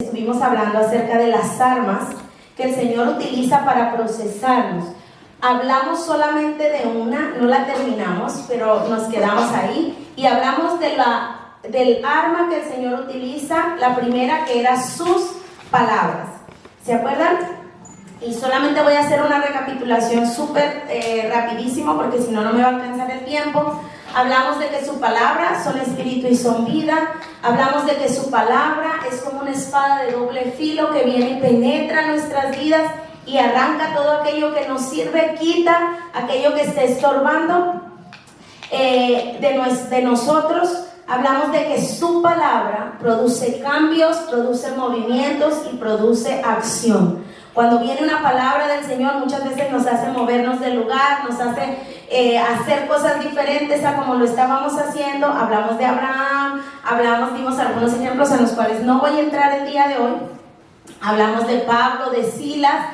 estuvimos hablando acerca de las armas que el Señor utiliza para procesarnos. Hablamos solamente de una, no la terminamos, pero nos quedamos ahí y hablamos del arma que el Señor utiliza, la primera, que era sus palabras. ¿Se acuerdan? Y solamente voy a hacer una recapitulación súper rapidísimo, porque si no, no me va a alcanzar el tiempo. Hablamos de que su palabra son espíritu y son vida. Hablamos de que su palabra es como una espada de doble filo que viene y penetra nuestras vidas y arranca todo aquello que nos sirve, quita aquello que esté estorbando de nosotros. Hablamos de que su palabra produce cambios, produce movimientos y produce acción. Cuando viene una palabra del Señor, muchas veces nos hace movernos del lugar, nos hace hacer cosas diferentes a como lo estábamos haciendo. Hablamos de Abraham, dimos algunos ejemplos en los cuales no voy a entrar el día de hoy. Hablamos de Pablo, de Silas,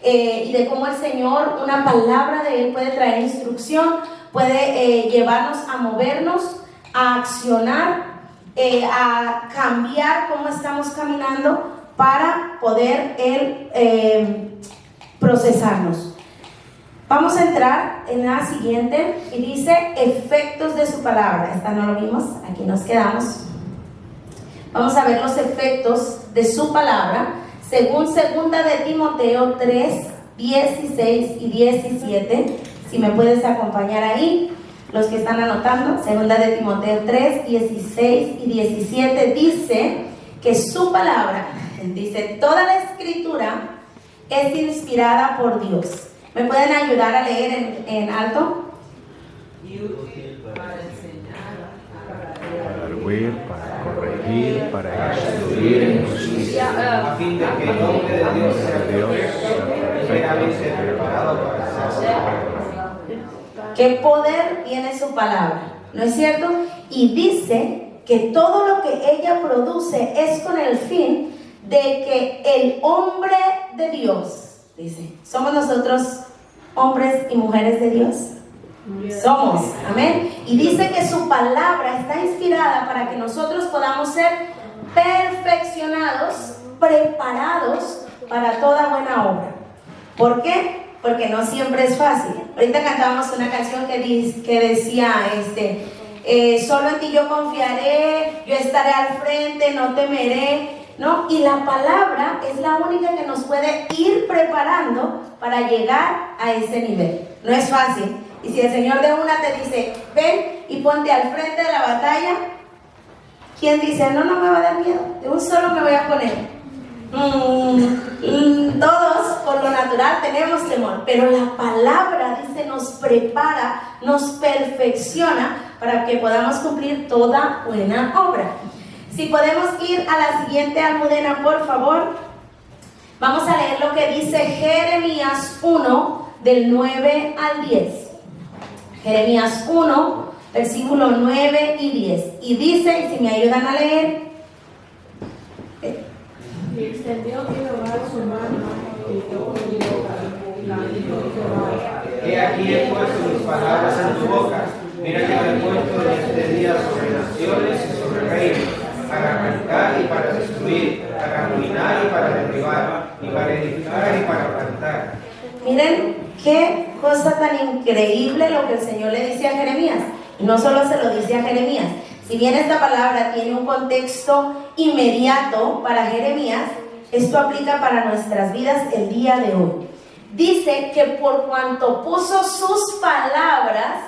y de cómo el Señor, una palabra de Él puede traer instrucción, puede llevarnos a movernos, a accionar, a cambiar cómo estamos caminando para poder procesarnos. Vamos a entrar en la siguiente y dice efectos de su palabra. Esta no lo vimos, aquí nos quedamos. Vamos a ver los efectos de su palabra según 2 de Timoteo 3, 16 y 17. Si me puedes acompañar ahí, los que están anotando. 2 de Timoteo 3, 16 y 17 dice que su palabra, dice, toda la escritura es inspirada por Dios. ¿Me pueden ayudar a leer en alto? Y útil para enseñar, para redarguir, para corregir, para instruir en justicia, a fin de que el nombre de Dios sea perfectamente preparado para ser. ¿Qué poder tiene su palabra? ¿No es cierto? Y dice que todo lo que ella produce es con el fin de que el hombre de Dios, dice, ¿somos nosotros hombres y mujeres de Dios? Somos, amén. Y dice que su palabra está inspirada para que nosotros podamos ser perfeccionados, preparados para toda buena obra. ¿Por qué? Porque no siempre es fácil. Ahorita cantábamos una canción que decía, solo en ti yo confiaré, yo estaré al frente, no temeré, ¿no? Y la palabra es la única que nos puede ir preparando para llegar a ese nivel. No es fácil. Y si el Señor de una te dice, ven y ponte al frente de la batalla, ¿quién dice, no me va a dar miedo? De un solo me voy a poner. Todos por lo natural tenemos temor, pero la palabra, dice, nos prepara, nos perfecciona para que podamos cumplir toda buena obra. Si podemos ir a la siguiente almudena, por favor. Vamos a leer lo que dice Jeremías 1, del 9 al 10. Jeremías 1, versículo 9 y 10. Y dice, si me ayudan a leer. y extendió Jehová su mano y tocó mi boca, y dijo Jehová, He aquí he puesto mis palabras en tu boca. Mira que me he puesto en este día sobre naciones y sobre reinos, para arrancar y para destruir, para arruinar y para derribar, y para edificar y para plantar. Miren qué cosa tan increíble lo que el Señor le dice a Jeremías. Y no solo se lo dice a Jeremías. Si bien esta palabra tiene un contexto inmediato para Jeremías, esto aplica para nuestras vidas el día de hoy. Dice que por cuanto puso sus palabras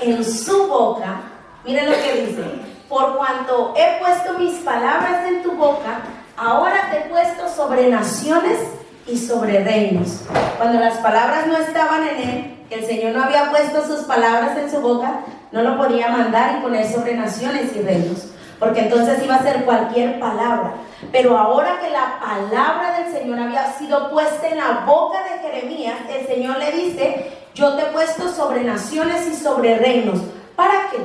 en su boca, miren lo que dice, por cuanto he puesto mis palabras en tu boca, ahora te he puesto sobre naciones y sobre reinos. Cuando las palabras no estaban en él, el Señor no había puesto sus palabras en su boca, no lo podía mandar y poner sobre naciones y reinos, porque entonces iba a ser cualquier palabra. Pero ahora que la palabra del Señor había sido puesta en la boca de Jeremías, el Señor le dice, yo te he puesto sobre naciones y sobre reinos. ¿Para qué?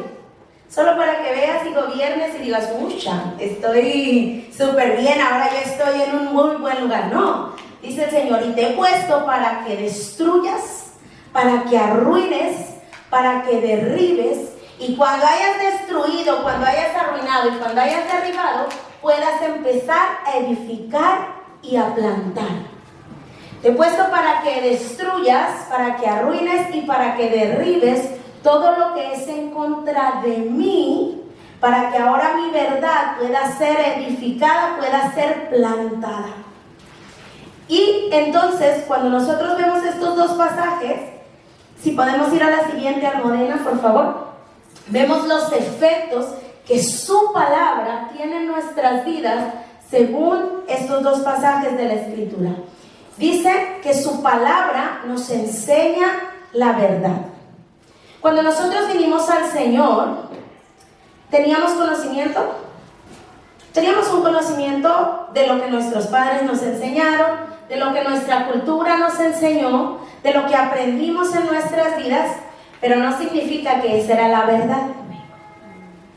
Solo para que veas y gobiernes y digas, mucha, estoy súper bien, ahora yo estoy en un muy buen lugar. No, dice el Señor, y te he puesto para que destruyas, para que arruines, para que derribes, y cuando hayas destruido, cuando hayas arruinado y cuando hayas derribado, puedas empezar a edificar y a plantar. Te he puesto para que destruyas, para que arruines y para que derribes todo lo que es en contra de mí, para que ahora mi verdad pueda ser edificada, pueda ser plantada. Y entonces, cuando nosotros vemos estos dos pasajes, si podemos ir a la siguiente, Almodena, por favor, vemos los efectos que su palabra tiene en nuestras vidas según estos dos pasajes de la Escritura. Dice que su palabra nos enseña la verdad. Cuando nosotros vinimos al Señor, ¿teníamos conocimiento? Teníamos un conocimiento de lo que nuestros padres nos enseñaron, de lo que nuestra cultura nos enseñó, de lo que aprendimos en nuestras vidas, pero no significa que esa era la verdad.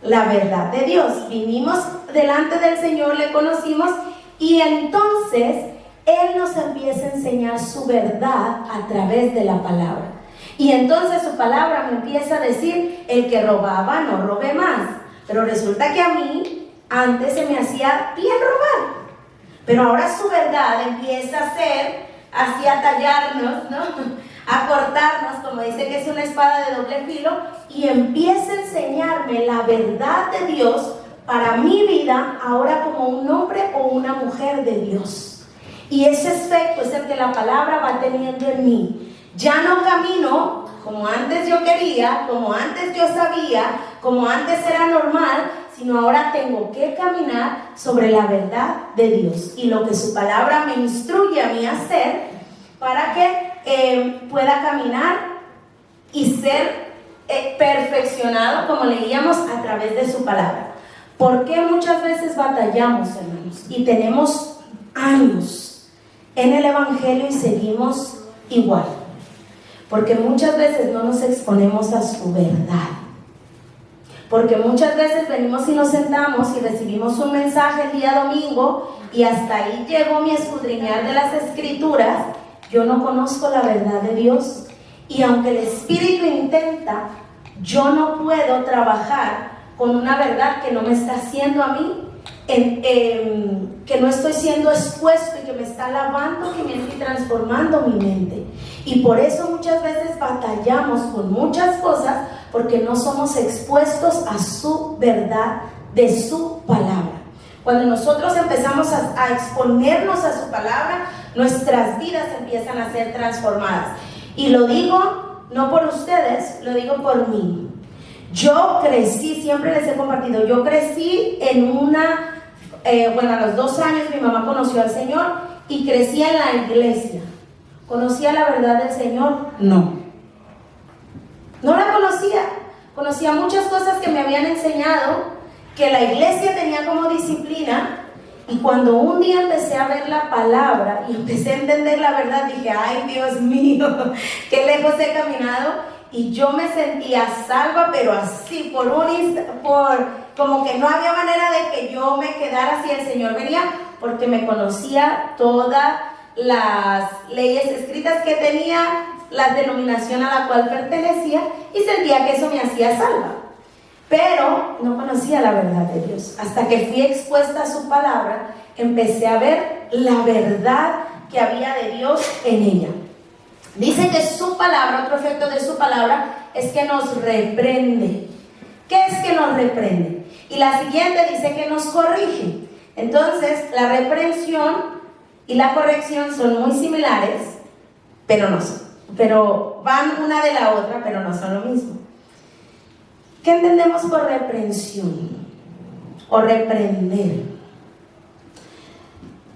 La verdad de Dios. Vinimos delante del Señor, le conocimos y entonces Él nos empieza a enseñar su verdad a través de la palabra. Y entonces su palabra me empieza a decir, el que robaba no robe más. Pero resulta que a mí antes se me hacía bien robar. Pero ahora su verdad empieza a ser, así a tallarnos, ¿no? A cortarnos, como dice que es una espada de doble filo, y empieza a enseñarme la verdad de Dios para mi vida, ahora como un hombre o una mujer de Dios. Y ese efecto es el que la palabra va teniendo en mí. Ya no camino como antes yo quería, como antes yo sabía, como antes era normal, sino ahora tengo que caminar sobre la verdad de Dios y lo que su palabra me instruye a mí a hacer para que pueda caminar y ser perfeccionado, como leíamos, a través de su palabra. ¿Por qué muchas veces batallamos, hermanos? Y tenemos años en el Evangelio y seguimos igual. Porque muchas veces no nos exponemos a su verdad. Porque muchas veces venimos y nos sentamos y recibimos un mensaje el día domingo y hasta ahí llegó mi escudriñar de las Escrituras. Yo no conozco la verdad de Dios. Y aunque el Espíritu intenta, yo no puedo trabajar con una verdad que no me está haciendo a mí, que no estoy siendo expuesto y que me está lavando, que me estoy transformando mi mente. Y por eso muchas veces batallamos con muchas cosas, porque no somos expuestos a su verdad de su palabra. Cuando nosotros empezamos a exponernos a su palabra, nuestras vidas empiezan a ser transformadas. Y lo digo no por ustedes, lo digo por mí. Yo crecí, siempre les he compartido, yo crecí en a los 2 años mi mamá conoció al Señor y crecí en la iglesia. ¿Conocía la verdad del Señor? No. No la conocía. Conocía muchas cosas que me habían enseñado, que la iglesia tenía como disciplina. Y cuando un día empecé a ver la palabra y empecé a entender la verdad, dije, ay Dios mío, qué lejos he caminado. Y yo me sentía salva, pero así, como que no había manera de que yo me quedara si el Señor venía, porque me conocía todas las leyes escritas que tenía, la denominación a la cual pertenecía, y sentía que eso me hacía salva. Pero no conocía la verdad de Dios. Hasta que fui expuesta a su palabra, empecé a ver la verdad que había de Dios en ella. Dice que su palabra, otro efecto de su palabra, es que nos reprende. ¿Qué es que nos reprende? Y la siguiente dice que nos corrige. Entonces, la reprensión y la corrección son muy similares, pero van una de la otra, pero no son lo mismo. ¿Qué entendemos por reprensión o reprender?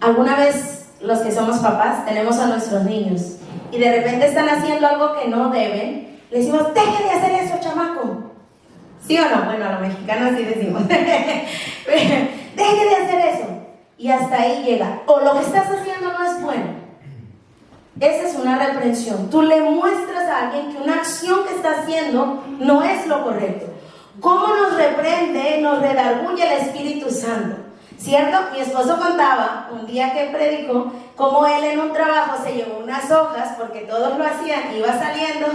Alguna vez los que somos papás tenemos a nuestros niños y de repente están haciendo algo que no deben, le decimos, deje de hacer eso, chamaco. ¿Sí o no? Bueno, a los mexicanos sí decimos, deje de hacer eso. Y hasta ahí llega. O lo que estás haciendo no es bueno. Esa es una reprensión. Tú le muestras a alguien que una acción que está haciendo no es lo correcto. ¿Cómo nos reprende, nos redarguye el Espíritu Santo? ¿Cierto? Mi esposo contaba un día que predicó cómo él en un trabajo se llevó unas hojas porque todos lo hacían, iba saliendo,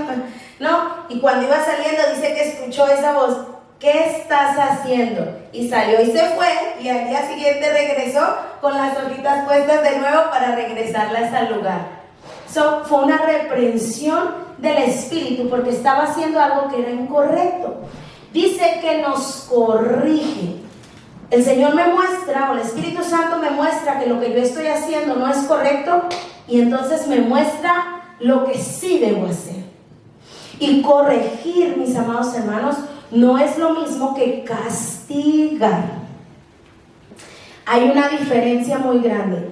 ¿no? Y cuando iba saliendo dice que escuchó esa voz, ¿qué estás haciendo? Y salió y se fue, y al día siguiente regresó con las hojitas puestas de nuevo para regresarlas al lugar. Fue una reprensión del espíritu porque estaba haciendo algo que era incorrecto. Dice que nos corrige. El Señor me muestra, o el Espíritu Santo me muestra que lo que yo estoy haciendo no es correcto, y entonces me muestra lo que sí debo hacer. Y corregir, mis amados hermanos, no es lo mismo que castigar. Hay una diferencia muy grande.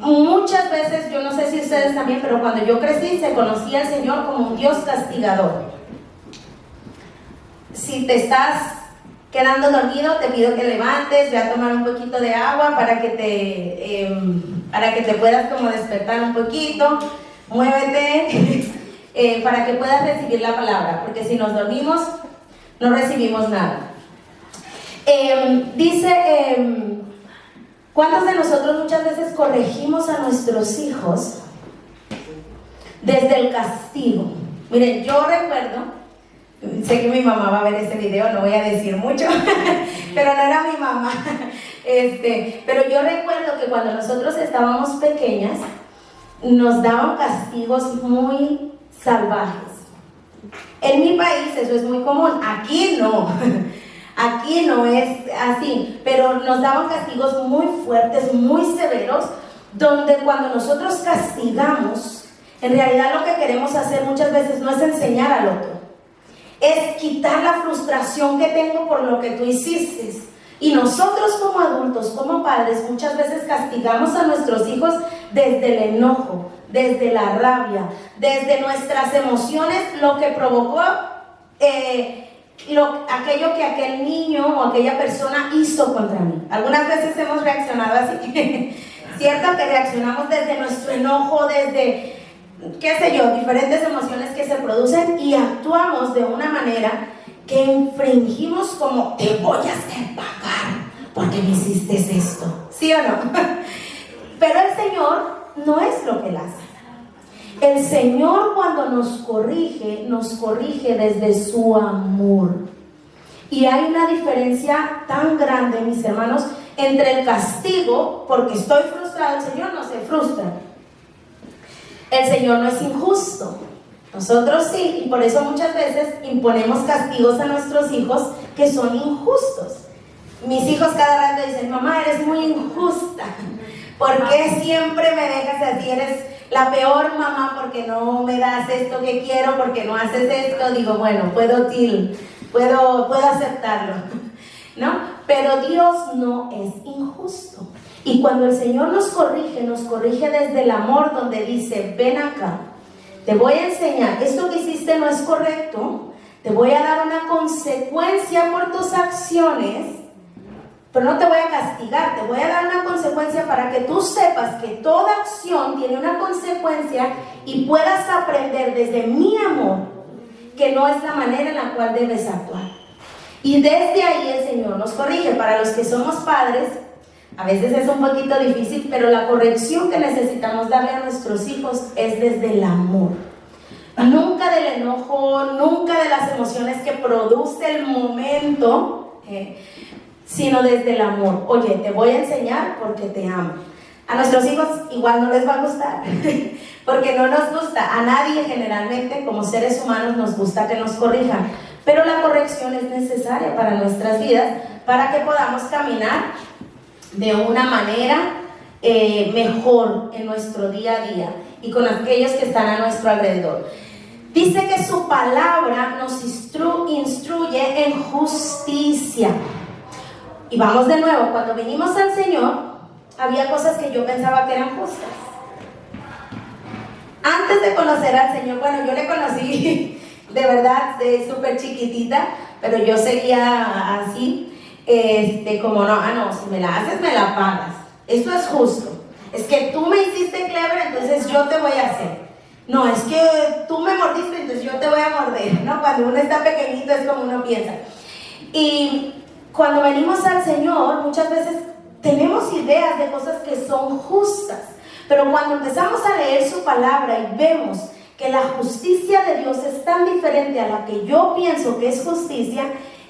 Muchas veces, yo no sé si ustedes también, pero cuando yo crecí se conocía al Señor como un Dios castigador. Si te estás quedando dormido, te pido que levantes, ve a tomar un poquito de agua para que te puedas como despertar un poquito, muévete, para que puedas recibir la palabra, porque si nos dormimos, no recibimos nada. ¿Cuántos de nosotros muchas veces corregimos a nuestros hijos desde el castigo? Miren, yo recuerdo, sé que mi mamá va a ver este video, no voy a decir mucho, pero no era mi mamá. Pero yo recuerdo que cuando nosotros estábamos pequeñas, nos daban castigos muy salvajes. En mi país eso es muy común, aquí no. Aquí no es así, pero nos daban castigos muy fuertes, muy severos, donde cuando nosotros castigamos, en realidad lo que queremos hacer muchas veces no es enseñar al otro, es quitar la frustración que tengo por lo que tú hiciste. Y nosotros como adultos, como padres, muchas veces castigamos a nuestros hijos desde el enojo, desde la rabia, desde nuestras emociones, lo que provocó aquello que aquel niño o aquella persona hizo contra mí. Algunas veces hemos reaccionado así, cierto que reaccionamos desde nuestro enojo, desde, qué sé yo, diferentes emociones que se producen, y actuamos de una manera que infringimos, como te voy a hacer pagar porque me hiciste esto, ¿sí o no? Pero el Señor no es lo que Él hace. El Señor, cuando nos corrige desde su amor. Y hay una diferencia tan grande, mis hermanos, entre el castigo, porque estoy frustrado. El Señor no se frustra. El Señor no es injusto. Nosotros sí, y por eso muchas veces imponemos castigos a nuestros hijos que son injustos. Mis hijos cada rato dicen, mamá, eres muy injusta. ¿Por qué siempre me dejas así? Eres la peor mamá porque no me das esto que quiero, porque no haces esto. Digo, bueno, puedo aceptarlo, ¿no? Pero Dios no es injusto. Y cuando el Señor nos corrige desde el amor, donde dice, ven acá, te voy a enseñar, esto que hiciste no es correcto, te voy a dar una consecuencia por tus acciones, pero no te voy a castigar, te voy a dar una consecuencia para que tú sepas que toda acción tiene una consecuencia y puedas aprender desde mi amor que no es la manera en la cual debes actuar. Y desde ahí el Señor nos corrige. Para los que somos padres, a veces es un poquito difícil, pero la corrección que necesitamos darle a nuestros hijos es desde el amor. Nunca del enojo, nunca de las emociones que produce el momento, sino desde el amor. Oye, te voy a enseñar porque te amo. A nuestros hijos igual no les va a gustar, porque no nos gusta. A nadie generalmente, como seres humanos, nos gusta que nos corrijan. Pero la corrección es necesaria para nuestras vidas, para que podamos caminar de una manera mejor en nuestro día a día y con aquellos que están a nuestro alrededor. Dice que su palabra nos instruye en justicia. Y vamos de nuevo, cuando vinimos al Señor, había cosas que yo pensaba que eran justas. Antes de conocer al Señor, bueno, yo le conocí de verdad súper chiquitita, pero yo seguía así, como no, si me la haces, me la pagas. Eso es justo. Es que tú me hiciste clever, entonces yo te voy a hacer. No, es que tú me mordiste, entonces yo te voy a morder, ¿no? Cuando uno está pequeñito es como uno piensa. Y cuando venimos al Señor, muchas veces tenemos ideas de cosas que son justas, pero cuando empezamos a leer su palabra y vemos que la justicia de Dios es tan diferente a la que yo pienso que es justicia,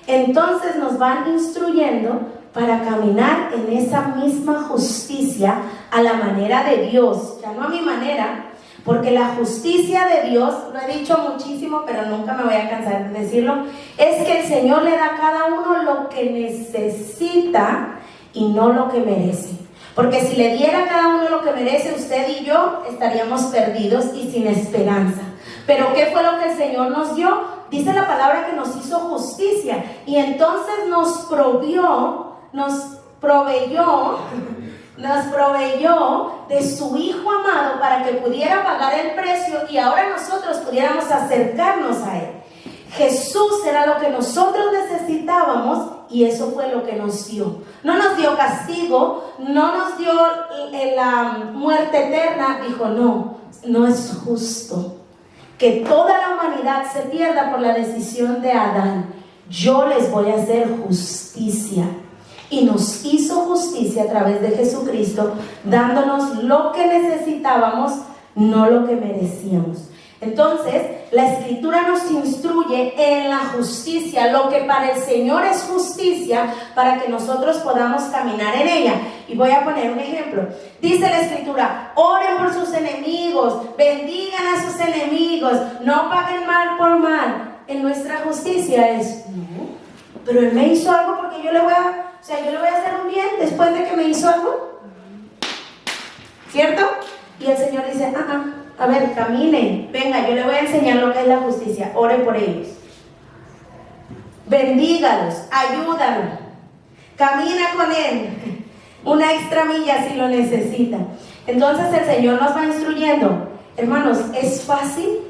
entonces nos van instruyendo para caminar en esa misma justicia a la manera de Dios, ya no a mi manera, porque la justicia de Dios, lo he dicho muchísimo, pero nunca me voy a cansar de decirlo, es que el Señor le da a cada uno lo que necesita y no lo que merece. Porque si le diera a cada uno lo que merece, usted y yo estaríamos perdidos y sin esperanza. Pero ¿qué fue lo que el Señor nos dio? Dice la palabra que nos hizo justicia y entonces nos proveyó de su Hijo amado para que pudiera pagar el precio y ahora nosotros pudiéramos acercarnos a Él. Jesús era lo que nosotros necesitábamos y eso fue lo que nos dio. No nos dio castigo, no nos dio la muerte eterna. Dijo, no es justo que toda la humanidad se pierda por la decisión de Adán. Yo les voy a hacer justicia. Y nos hizo justicia a través de Jesucristo, dándonos lo que necesitábamos, no lo que merecíamos. Entonces, la Escritura nos instruye en la justicia, lo que para el Señor es justicia, para que nosotros podamos caminar en ella. Y voy a poner un ejemplo. Dice la Escritura, oren por sus enemigos, bendigan a sus enemigos, no paguen mal por mal. En nuestra justicia es, no, pero Él me hizo algo porque yo le voy a hacer un bien después de que me hizo algo. ¿Cierto? Y el Señor dice, a ver, caminen, venga, yo le voy a enseñar lo que es la justicia. Ore por ellos, bendígalos, ayúdalo, camina con Él una extra milla si lo necesita. Entonces el Señor nos va instruyendo. Hermanos, es fácil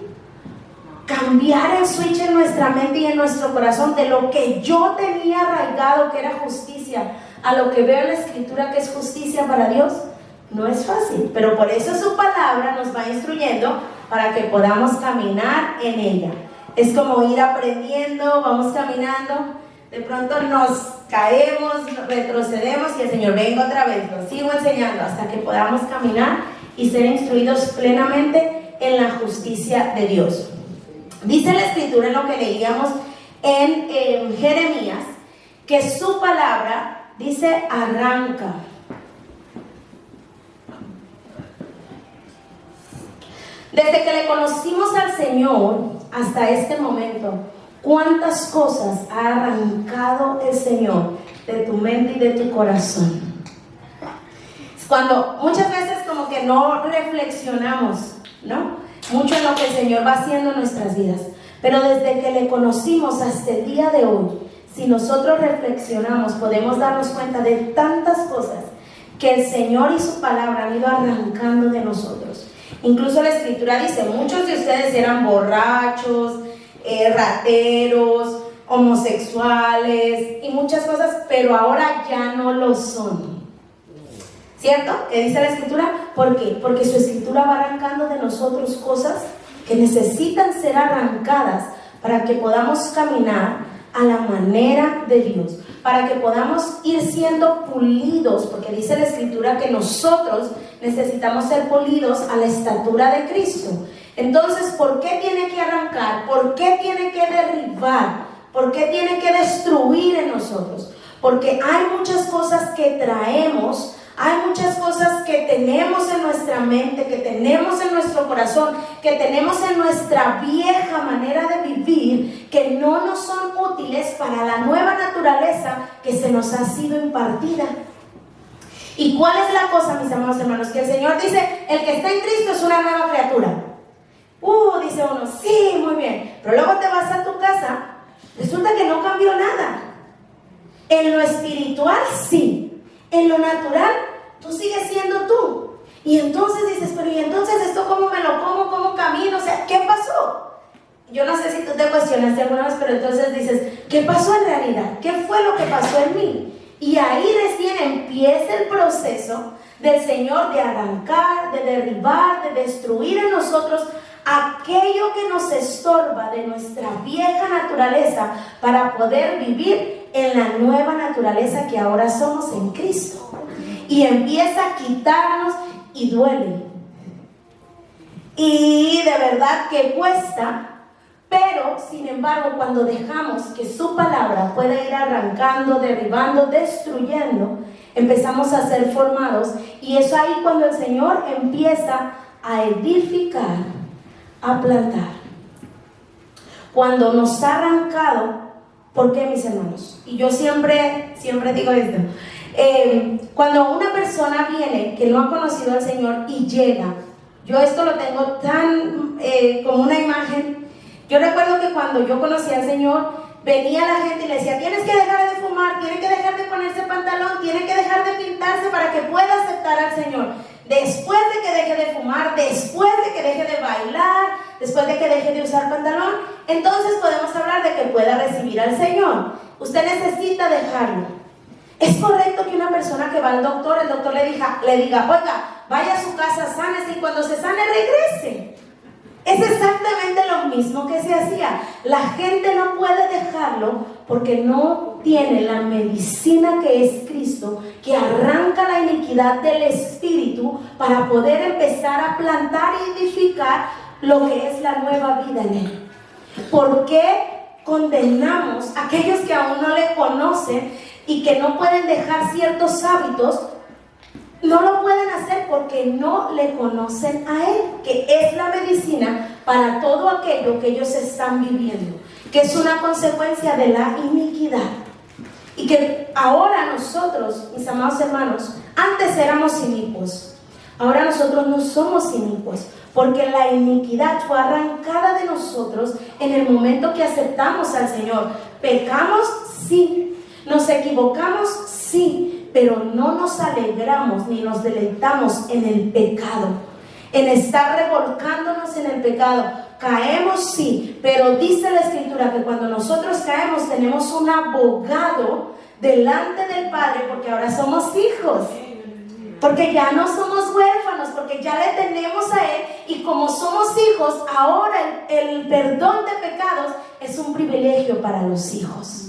cambiar el switch en nuestra mente y en nuestro corazón de lo que yo tenía arraigado que era justicia a lo que veo en la Escritura que es justicia para Dios. No es fácil, pero por eso su palabra nos va instruyendo para que podamos caminar en ella. Es como ir aprendiendo, vamos caminando, de pronto nos caemos, retrocedemos y el Señor venga otra vez, nos sigo enseñando hasta que podamos caminar y ser instruidos plenamente en la justicia de Dios. Dice la Escritura en lo que leíamos en Jeremías, que su palabra, dice, arranca. Desde que le conocimos al Señor hasta este momento, ¿cuántas cosas ha arrancado el Señor de tu mente y de tu corazón? Cuando muchas veces como que no reflexionamos, ¿no? Mucho en lo que el Señor va haciendo en nuestras vidas. Pero desde que le conocimos hasta el día de hoy, si nosotros reflexionamos, podemos darnos cuenta de tantas cosas que el Señor y su palabra han ido arrancando de nosotros. Incluso la Escritura dice, muchos de ustedes eran borrachos, rateros, homosexuales y muchas cosas, pero ahora ya no lo son. ¿Cierto? ¿Qué dice la Escritura? ¿Por qué? Porque su Escritura va arrancando de nosotros cosas que necesitan ser arrancadas para que podamos caminar a la manera de Dios, para que podamos ir siendo pulidos, porque dice la Escritura que nosotros necesitamos ser pulidos a la estatura de Cristo. Entonces, ¿por qué tiene que arrancar? ¿Por qué tiene que derribar? ¿Por qué tiene que destruir en nosotros? Porque hay muchas cosas que traemos, hay muchas cosas que tenemos en nuestra mente, que tenemos en nuestro corazón, que tenemos en nuestra vieja manera de vivir, que no nos son útiles para la nueva naturaleza que se nos ha sido impartida. ¿Y cuál es la cosa, mis amados hermanos? Que el Señor dice, el que está en Cristo es una nueva criatura. Dice uno, sí, muy bien. Pero luego te vas a tu casa, resulta que no cambió nada. En lo espiritual, sí. En lo natural, tú sigues siendo tú. Y entonces dices, pero ¿y entonces esto cómo me lo como? ¿Cómo camino? O sea, ¿qué pasó? Yo no sé si tú te cuestionaste alguna vez, pero entonces dices, ¿qué pasó en realidad? ¿Qué fue lo que pasó en mí? Y ahí recién empieza el proceso del Señor de arrancar, de derribar, de destruir en nosotros aquello que nos estorba de nuestra vieja naturaleza para poder vivir en la nueva naturaleza que ahora somos en Cristo. Y empieza a quitarnos y duele. Y de verdad que cuesta, Pero, sin embargo, cuando dejamos que su palabra pueda ir arrancando, derribando, destruyendo, empezamos a ser formados. Y es ahí cuando el Señor empieza a edificar, a plantar. Cuando nos ha arrancado, ¿por qué, mis hermanos? Y yo siempre digo esto. Cuando una persona viene que no ha conocido al Señor y llega, yo esto lo tengo tan como una imagen. Yo recuerdo que cuando yo conocí al Señor, venía la gente y le decía: tienes que dejar de fumar, tienes que dejar de ponerse pantalón, tienes que dejar de pintarse para que pueda aceptar al Señor. Después de que deje de fumar, después de que deje de bailar, después de que deje de usar pantalón, entonces podemos hablar de que pueda recibir al Señor. Usted necesita dejarlo. Es correcto que una persona que va al doctor, el doctor le diga: oiga, vaya a su casa, sánese, y cuando se sane regrese. Es exactamente lo mismo que se hacía. La gente no puede dejarlo porque no tiene la medicina que es Cristo, que arranca la iniquidad del espíritu para poder empezar a plantar y edificar lo que es la nueva vida en él. ¿Por qué condenamos a aquellos que aún no le conocen y que no pueden dejar ciertos hábitos? No lo pueden hacer porque no le conocen a Él, que es la medicina para todo aquello que ellos están viviendo, que es una consecuencia de la iniquidad. Y que ahora nosotros, mis amados hermanos, antes éramos inicuos, ahora nosotros no somos inicuos, porque la iniquidad fue arrancada de nosotros en el momento que aceptamos al Señor. Pecamos, sí. Nos equivocamos, sí. Pero no nos alegramos ni nos deleitamos en el pecado, en estar revolcándonos en el pecado. Caemos, sí, pero dice la Escritura que cuando nosotros caemos tenemos un abogado delante del Padre, porque ahora somos hijos, porque ya no somos huérfanos, porque ya le tenemos a Él, y como somos hijos, ahora el perdón de pecados es un privilegio para los hijos.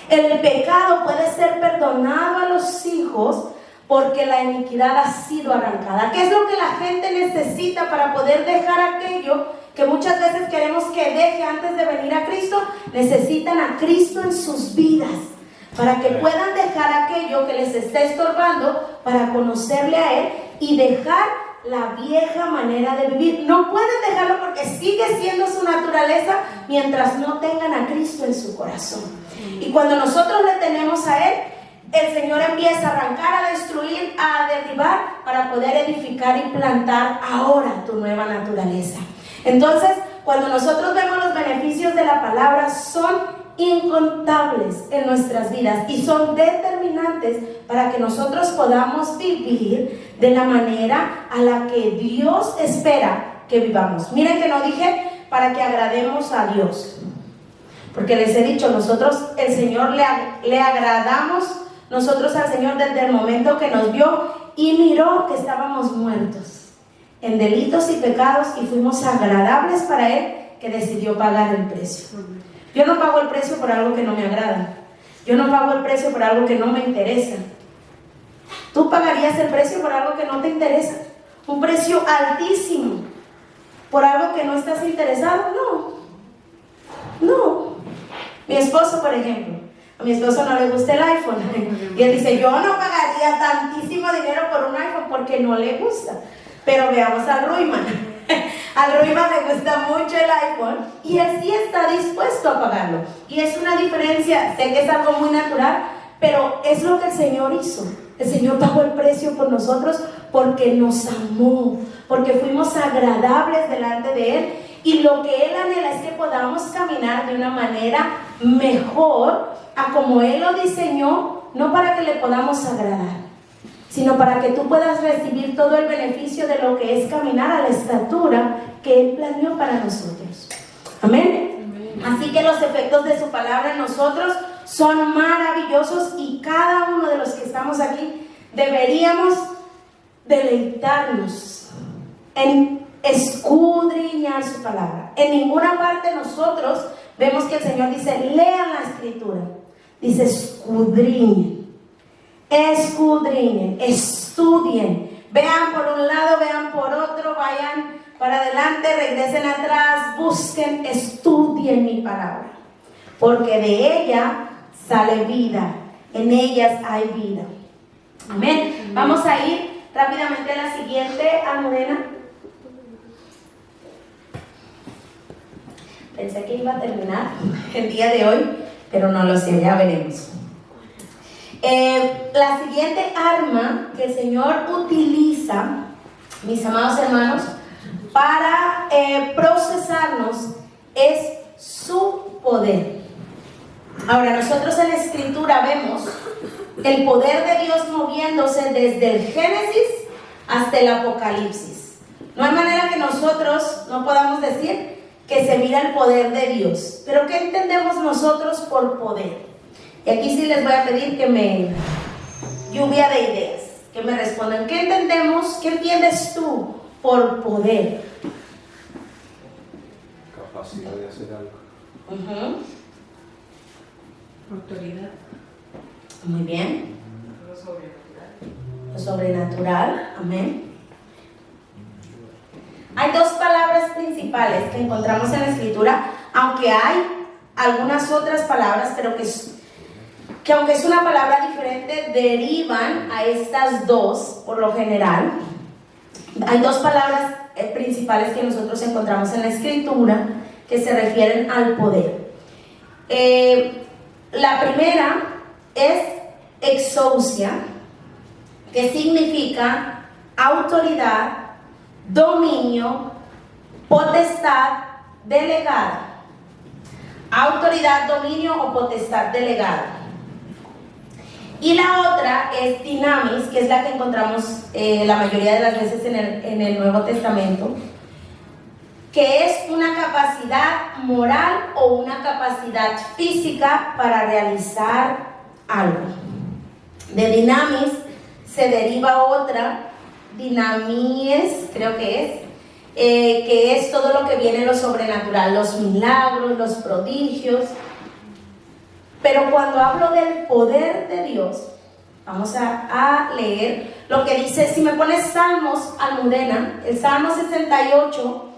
El pecado puede ser perdonado a los hijos porque la iniquidad ha sido arrancada. ¿Qué es lo que la gente necesita para poder dejar aquello que muchas veces queremos que deje antes de venir a Cristo? Necesitan a Cristo en sus vidas para que puedan dejar aquello que les está estorbando para conocerle a Él y dejar la vieja manera de vivir. No pueden dejarlo porque sigue siendo su naturaleza mientras no tengan a Cristo en su corazón. Y cuando nosotros le tenemos a Él, el Señor empieza a arrancar, a destruir, a derribar para poder edificar y plantar ahora tu nueva naturaleza. Entonces, cuando nosotros vemos los beneficios de la palabra, son incontables en nuestras vidas y son determinantes para que nosotros podamos vivir de la manera a la que Dios espera que vivamos. Miren que no dije para que agrademos a Dios, porque les he dicho, nosotros, el Señor le agradamos nosotros al Señor desde el momento que nos vio y miró que estábamos muertos en delitos y pecados y fuimos agradables para Él, que decidió pagar el precio. Yo no pago el precio por algo que no me agrada. Yo no pago el precio por algo que no me interesa. ¿Tú pagarías el precio por algo que no te interesa? Un precio altísimo por algo que no estás interesado. No. Mi esposo, por ejemplo, a mi esposo no le gusta el iPhone y él dice: yo no pagaría tantísimo dinero por un iPhone porque no le gusta. Pero veamos al Ruiman. Al Ruiman le gusta mucho el iPhone y él sí está dispuesto a pagarlo. Y es una diferencia, sé que es algo muy natural, pero es lo que el Señor hizo. El Señor pagó el precio por nosotros porque nos amó, porque fuimos agradables delante de Él. Y lo que Él anhela es que podamos caminar de una manera mejor a como Él lo diseñó, no para que le podamos agradar, sino para que tú puedas recibir todo el beneficio de lo que es caminar a la estatura que Él planeó para nosotros. Amén. Así que los efectos de su palabra en nosotros son maravillosos y cada uno de los que estamos aquí deberíamos deleitarnos en escudriñar su palabra. En ninguna parte nosotros vemos que el Señor dice: lean la Escritura. Dice: escudriñen, estudien, vean por un lado, vean por otro, vayan para adelante, regresen atrás, busquen, estudien mi palabra, porque de ella sale vida, en ellas hay vida. Amén. Vamos a ir rápidamente a la siguiente, Almudena. Pensé que iba a terminar el día de hoy, pero no lo sé, ya veremos. La siguiente arma que el Señor utiliza, mis amados hermanos, para procesarnos es su poder. Ahora, nosotros en la Escritura vemos el poder de Dios moviéndose desde el Génesis hasta el Apocalipsis. No hay manera que nosotros no podamos decir que se mira el poder de Dios. Pero ¿qué entendemos nosotros por poder? Y aquí sí les voy a pedir que me lluvia de ideas, que me respondan. ¿Qué entendemos? ¿Qué entiendes tú por poder? Capacidad de hacer algo. Autoridad. Muy bien. Lo sobrenatural. Amén. Hay dos palabras principales que encontramos en la Escritura, aunque hay algunas otras palabras, pero que aunque es una palabra diferente, derivan a estas dos por lo general. Hay dos palabras principales que nosotros encontramos en la Escritura que se refieren al poder. La primera es exousia, que significa autoridad, dominio, potestad delegada. Autoridad, dominio o potestad delegada. Y la otra es dinamis, que es la que encontramos la mayoría de las veces en el Nuevo Testamento, que es una capacidad moral o una capacidad física para realizar algo. De dinamis se deriva otra, dinamies, creo que es todo lo que viene en lo sobrenatural, los milagros, los prodigios. Pero cuando hablo del poder de Dios, vamos a leer lo que dice, si me pones Salmos, Almudena, el Salmo 68,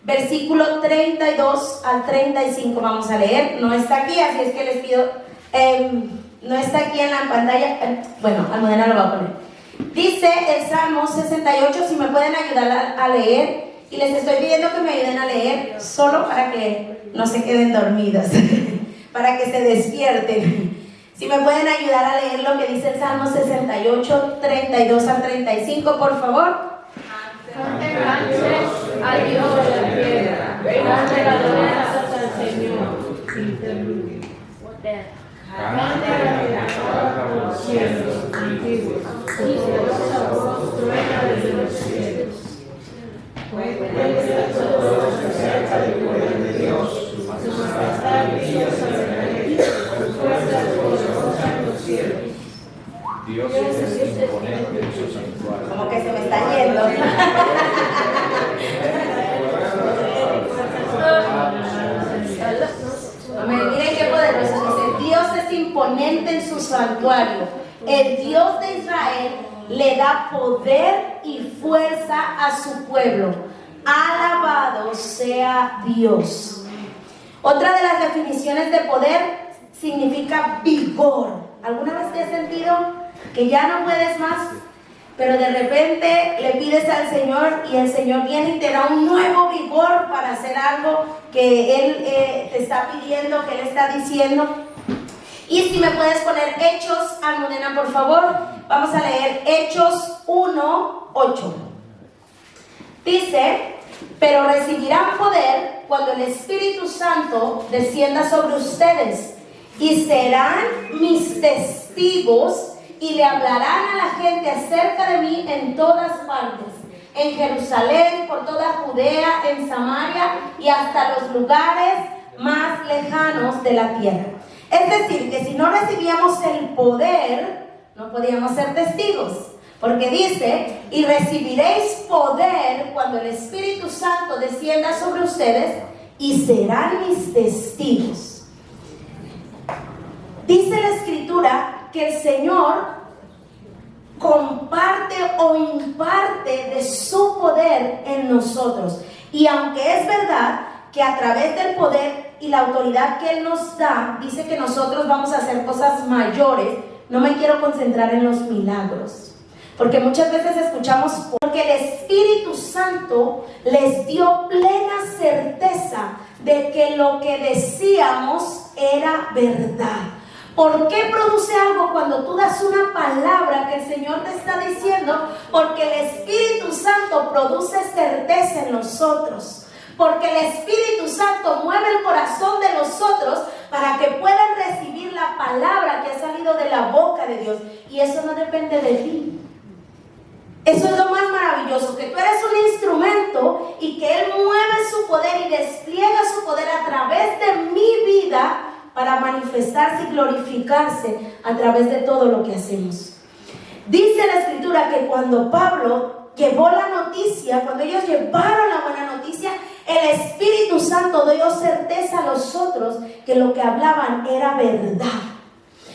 versículo 32 al 35, vamos a leer. No está aquí, así es que les pido, no está aquí en la pantalla, bueno, Almudena lo va a poner. Dice el Salmo 68, si me pueden ayudar a leer, y les estoy pidiendo que me ayuden a leer solo para que no se queden dormidas, para que se despierten. Si me pueden ayudar a leer lo que dice el Salmo 68, 32 al 35, por favor. Cante cantes a Dios de la tierra, cante alabanzas al Señor, interludio. Cante a los cielos antiguos, su poderosa voz truena desde los cielos. Cuéntense todos acerca del poder de Dios, su majestad gloriosa en la ley, su fuerza poderosa en los cielos. Dios es imponente en su santuario. Como que se me está yendo. Amén. Miren qué poderoso. Dice, Dios es imponente en su santuario. El Dios de Israel le da poder y fuerza a su pueblo. Alabado sea Dios. Otra de las definiciones de poder significa vigor. ¿Alguna vez te has sentido que ya no puedes más, pero de repente le pides al Señor y el Señor viene y te da un nuevo vigor para hacer algo que Él te está pidiendo, que Él está diciendo? Y si me puedes poner Hechos, Almudena, por favor, vamos a leer Hechos 1:8. Dice, pero recibirán poder cuando el Espíritu Santo descienda sobre ustedes y serán mis testigos y le hablarán a la gente acerca de mí en todas partes, en Jerusalén, por toda Judea, en Samaria y hasta los lugares más lejanos de la tierra. Es decir, que si no recibíamos el poder, no podíamos ser testigos. Porque dice, y recibiréis poder cuando el Espíritu Santo descienda sobre ustedes y serán mis testigos. Dice la Escritura que el Señor comparte o imparte de su poder en nosotros. Y aunque es verdad que a través del poder y la autoridad que Él nos da, dice que nosotros vamos a hacer cosas mayores, no me quiero concentrar en los milagros. Porque muchas veces escuchamos, porque el Espíritu Santo les dio plena certeza de que lo que decíamos era verdad. ¿Por qué produce algo cuando tú das una palabra que el Señor te está diciendo? Porque el Espíritu Santo produce certeza en nosotros. Porque el Espíritu Santo mueve el corazón de nosotros para que puedan recibir la palabra que ha salido de la boca de Dios. Y eso no depende de ti. Eso es lo más maravilloso, que tú eres un instrumento y que Él mueve su poder y despliega su poder a través de mi vida para manifestarse y glorificarse a través de todo lo que hacemos. Dice la Escritura que cuando Pablo llevó la noticia, cuando ellos llevaron la buena noticia, el Espíritu Santo dio certeza a los otros que lo que hablaban era verdad.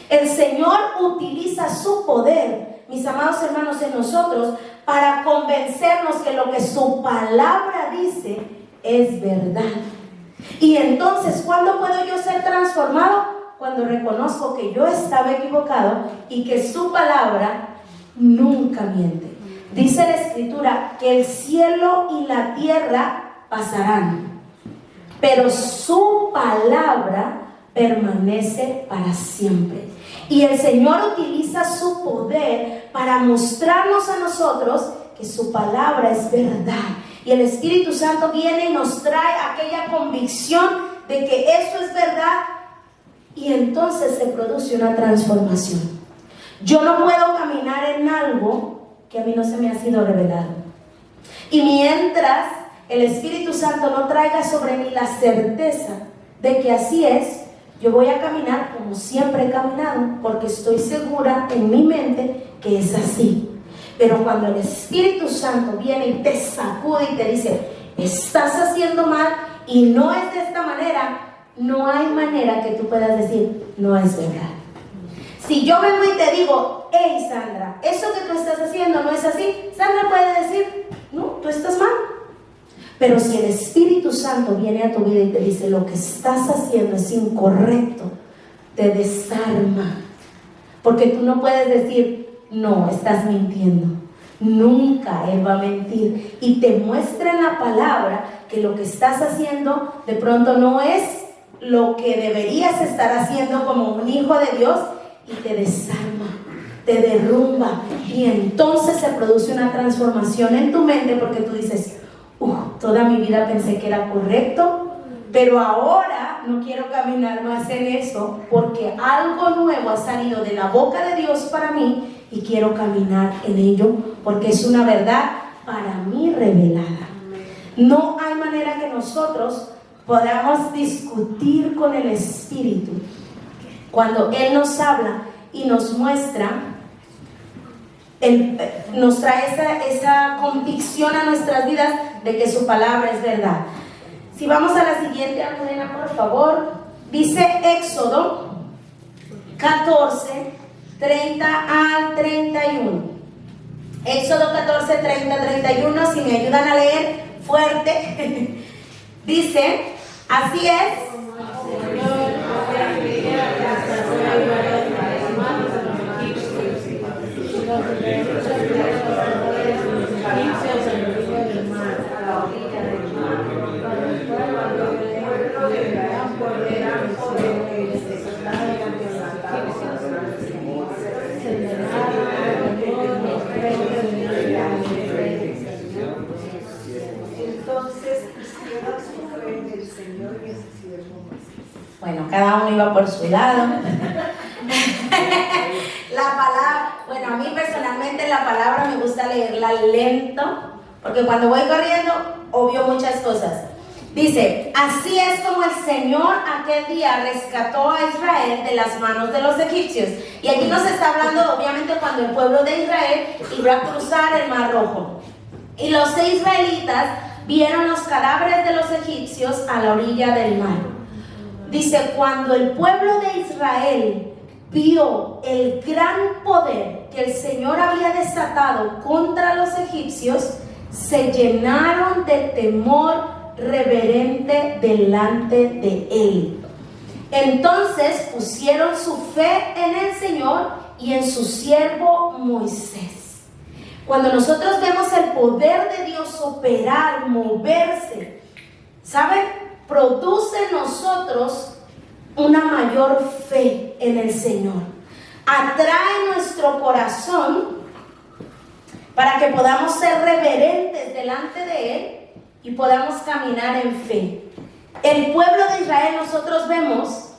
El Señor utiliza su poder, mis amados hermanos, en nosotros para convencernos que lo que su palabra dice es verdad. Y entonces, ¿cuándo puedo yo ser transformado? Cuando reconozco que yo estaba equivocado y que su palabra nunca miente. Dice la Escritura que el cielo y la tierra pasarán, pero su palabra permanece para siempre. Y el Señor utiliza su poder para mostrarnos a nosotros que su palabra es verdad. Y el Espíritu Santo viene y nos trae aquella convicción de que eso es verdad. Y entonces se produce una transformación. Yo no puedo caminar en algo que a mí no se me ha sido revelado. Y mientras el Espíritu Santo no traiga sobre mí la certeza de que así es, yo voy a caminar como siempre he caminado, porque estoy segura en mi mente que es así. Pero cuando el Espíritu Santo viene y te sacude y te dice, estás haciendo mal y no es de esta manera, no hay manera que tú puedas decir, no es verdad. Si yo vengo y te digo, hey Sandra, eso que tú estás haciendo no es así, Sandra puede decir, no, tú estás mal. Pero si el Espíritu Santo viene a tu vida y te dice, lo que estás haciendo es incorrecto, te desarma. Porque tú no puedes decir, no, estás mintiendo. Nunca Él va a mentir. Y te muestra en la palabra que lo que estás haciendo de pronto no es lo que deberías estar haciendo como un hijo de Dios, y te desarma, te derrumba. Y entonces se produce una transformación en tu mente, porque tú dices, toda mi vida pensé que era correcto, pero ahora no quiero caminar más en eso, porque algo nuevo ha salido de la boca de Dios para mí y quiero caminar en ello, porque es una verdad para mí revelada. No hay manera que nosotros podamos discutir con el Espíritu cuando Él nos habla y nos muestra, nos trae esa convicción a nuestras vidas de que su palabra es verdad. Si vamos a la siguiente, Almudena, por favor. Dice Éxodo 14, 30 al 31. Éxodo 14, 30, 31. Si me ayudan a leer fuerte. Dice, así es. Bueno, cada uno iba por su lado. La palabra, bueno, a mí personalmente la palabra me gusta leerla lento, porque cuando voy corriendo obvio muchas cosas. Dice, así es como el Señor aquel día rescató a Israel de las manos de los egipcios. Y aquí nos está hablando obviamente cuando el pueblo de Israel iba a cruzar el Mar Rojo. Y los israelitas vieron los cadáveres de los egipcios a la orilla del mar. Dice, cuando el pueblo de Israel vio el gran poder que el Señor había desatado contra los egipcios, se llenaron de temor reverente delante de él. Entonces pusieron su fe en el Señor y en su siervo Moisés. Cuando nosotros vemos el poder de Dios operar, moverse, ¿saben? Produce en nosotros una mayor fe en el Señor. Atrae nuestro corazón para que podamos ser reverentes delante de Él y podamos caminar en fe. El pueblo de Israel, nosotros vemos,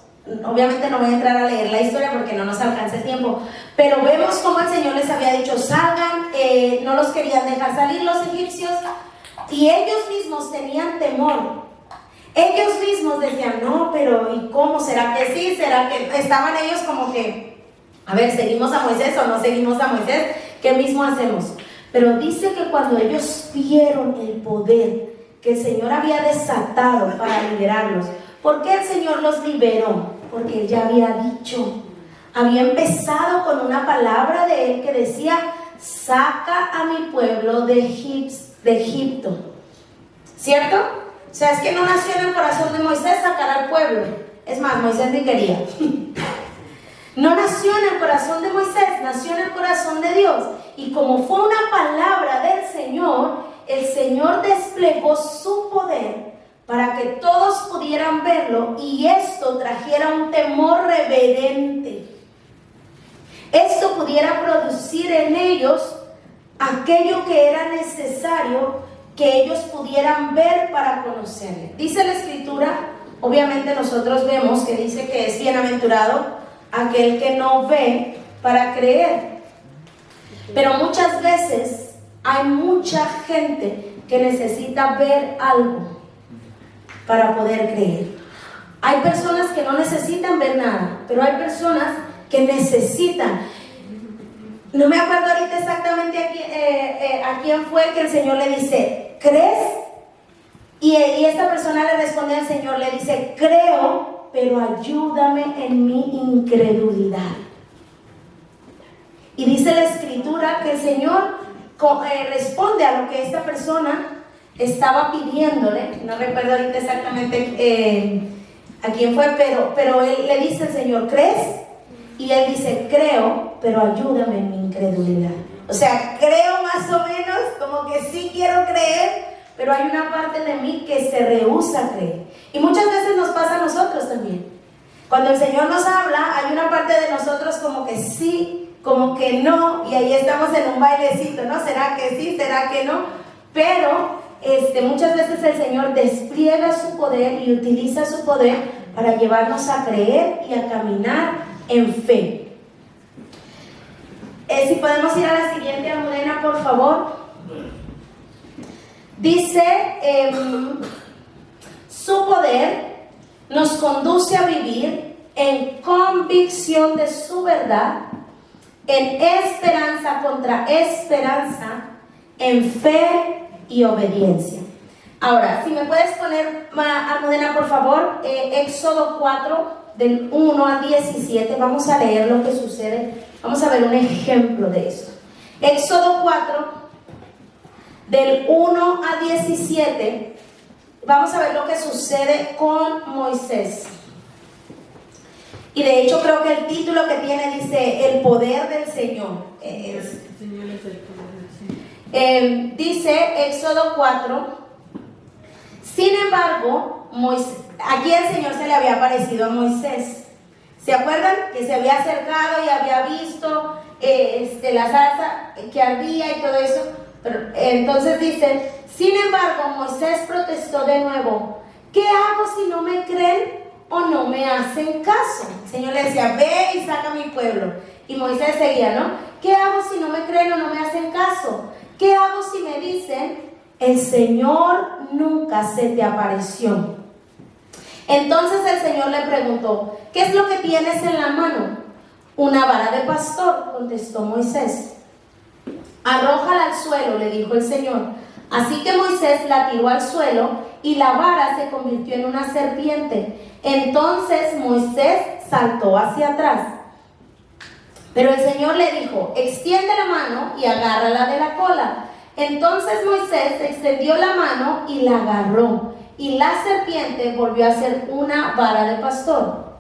obviamente no voy a entrar a leer la historia porque no nos alcanza el tiempo, pero vemos cómo el Señor les había dicho, salgan, no los querían dejar salir los egipcios, y ellos mismos tenían temor. Ellos mismos decían, no, pero ¿y cómo? ¿Será que sí? ¿Será que? Estaban ellos como que, a ver, ¿seguimos a Moisés o no seguimos a Moisés? ¿Qué mismo hacemos? Pero dice que cuando ellos vieron el poder que el Señor había desatado para liberarlos, ¿por qué el Señor los liberó? Porque Él ya había dicho, había empezado con una palabra de Él que decía, saca a mi pueblo de Egipto, ¿cierto? O sea, es que no nació en el corazón de Moisés sacar al pueblo. Es más, Moisés ni quería. No nació en el corazón de Moisés, nació en el corazón de Dios. Y como fue una palabra del Señor, el Señor desplegó su poder para que todos pudieran verlo y esto trajera un temor reverente. Esto pudiera producir en ellos aquello que era necesario que ellos pudieran ver para conocerle. Dice la Escritura, obviamente nosotros vemos que dice que es bienaventurado aquel que no ve para creer. Pero muchas veces hay mucha gente que necesita ver algo para poder creer. Hay personas que no necesitan ver nada, pero hay personas que necesitan. No me acuerdo ahorita exactamente a quién fue que el Señor le dice, ¿crees? Y esta persona le responde al Señor, le dice, creo, pero ayúdame en mi incredulidad. Y dice la Escritura que el Señor responde a lo que esta persona estaba pidiéndole. No recuerdo ahorita exactamente a quién fue, pero él le dice al Señor, ¿crees? Y él dice, creo, pero ayúdame en mi incredulidad. O sea, creo más o menos, como que sí quiero creer, pero hay una parte de mí que se rehúsa a creer. Y muchas veces nos pasa a nosotros también. Cuando el Señor nos habla, hay una parte de nosotros como que sí, como que no, y ahí estamos en un bailecito, ¿no? ¿Será que sí? ¿Será que no? Pero muchas veces el Señor despliega su poder y utiliza su poder para llevarnos a creer y a caminar en fe. Si podemos ir a la siguiente, Almudena, por favor. Dice, su poder nos conduce a vivir en convicción de su verdad, en esperanza contra esperanza, en fe y obediencia. Ahora, si me puedes poner, Almudena, por favor, Éxodo 4, del 1 al 17, vamos a leer lo que sucede, vamos a ver un ejemplo de esto. Éxodo 4, del 1 al 17, vamos a ver lo que sucede con Moisés. Y de hecho creo que el título que tiene dice, el poder del Señor. El Señor es el poder del Señor. Dice Éxodo 4, sin embargo, aquí el Señor se le había aparecido a Moisés. ¿Se acuerdan? Que se había acercado y había visto la salsa que ardía y todo eso. Pero, entonces dice, sin embargo, Moisés protestó de nuevo, ¿qué hago si no me creen o no me hacen caso? El Señor le decía, ve y saca a mi pueblo. Y Moisés seguía, ¿no? ¿Qué hago si no me creen o no me hacen caso? ¿Qué hago si me dicen, el Señor nunca se te apareció? Entonces el Señor le preguntó, ¿qué es lo que tienes en la mano? Una vara de pastor, contestó Moisés. Arrójala al suelo, le dijo el Señor. Así que Moisés la tiró al suelo y la vara se convirtió en una serpiente. Entonces Moisés saltó hacia atrás. Pero el Señor le dijo, extiende la mano y agárrala de la cola. Entonces Moisés extendió la mano y la agarró, y la serpiente volvió a ser una vara de pastor.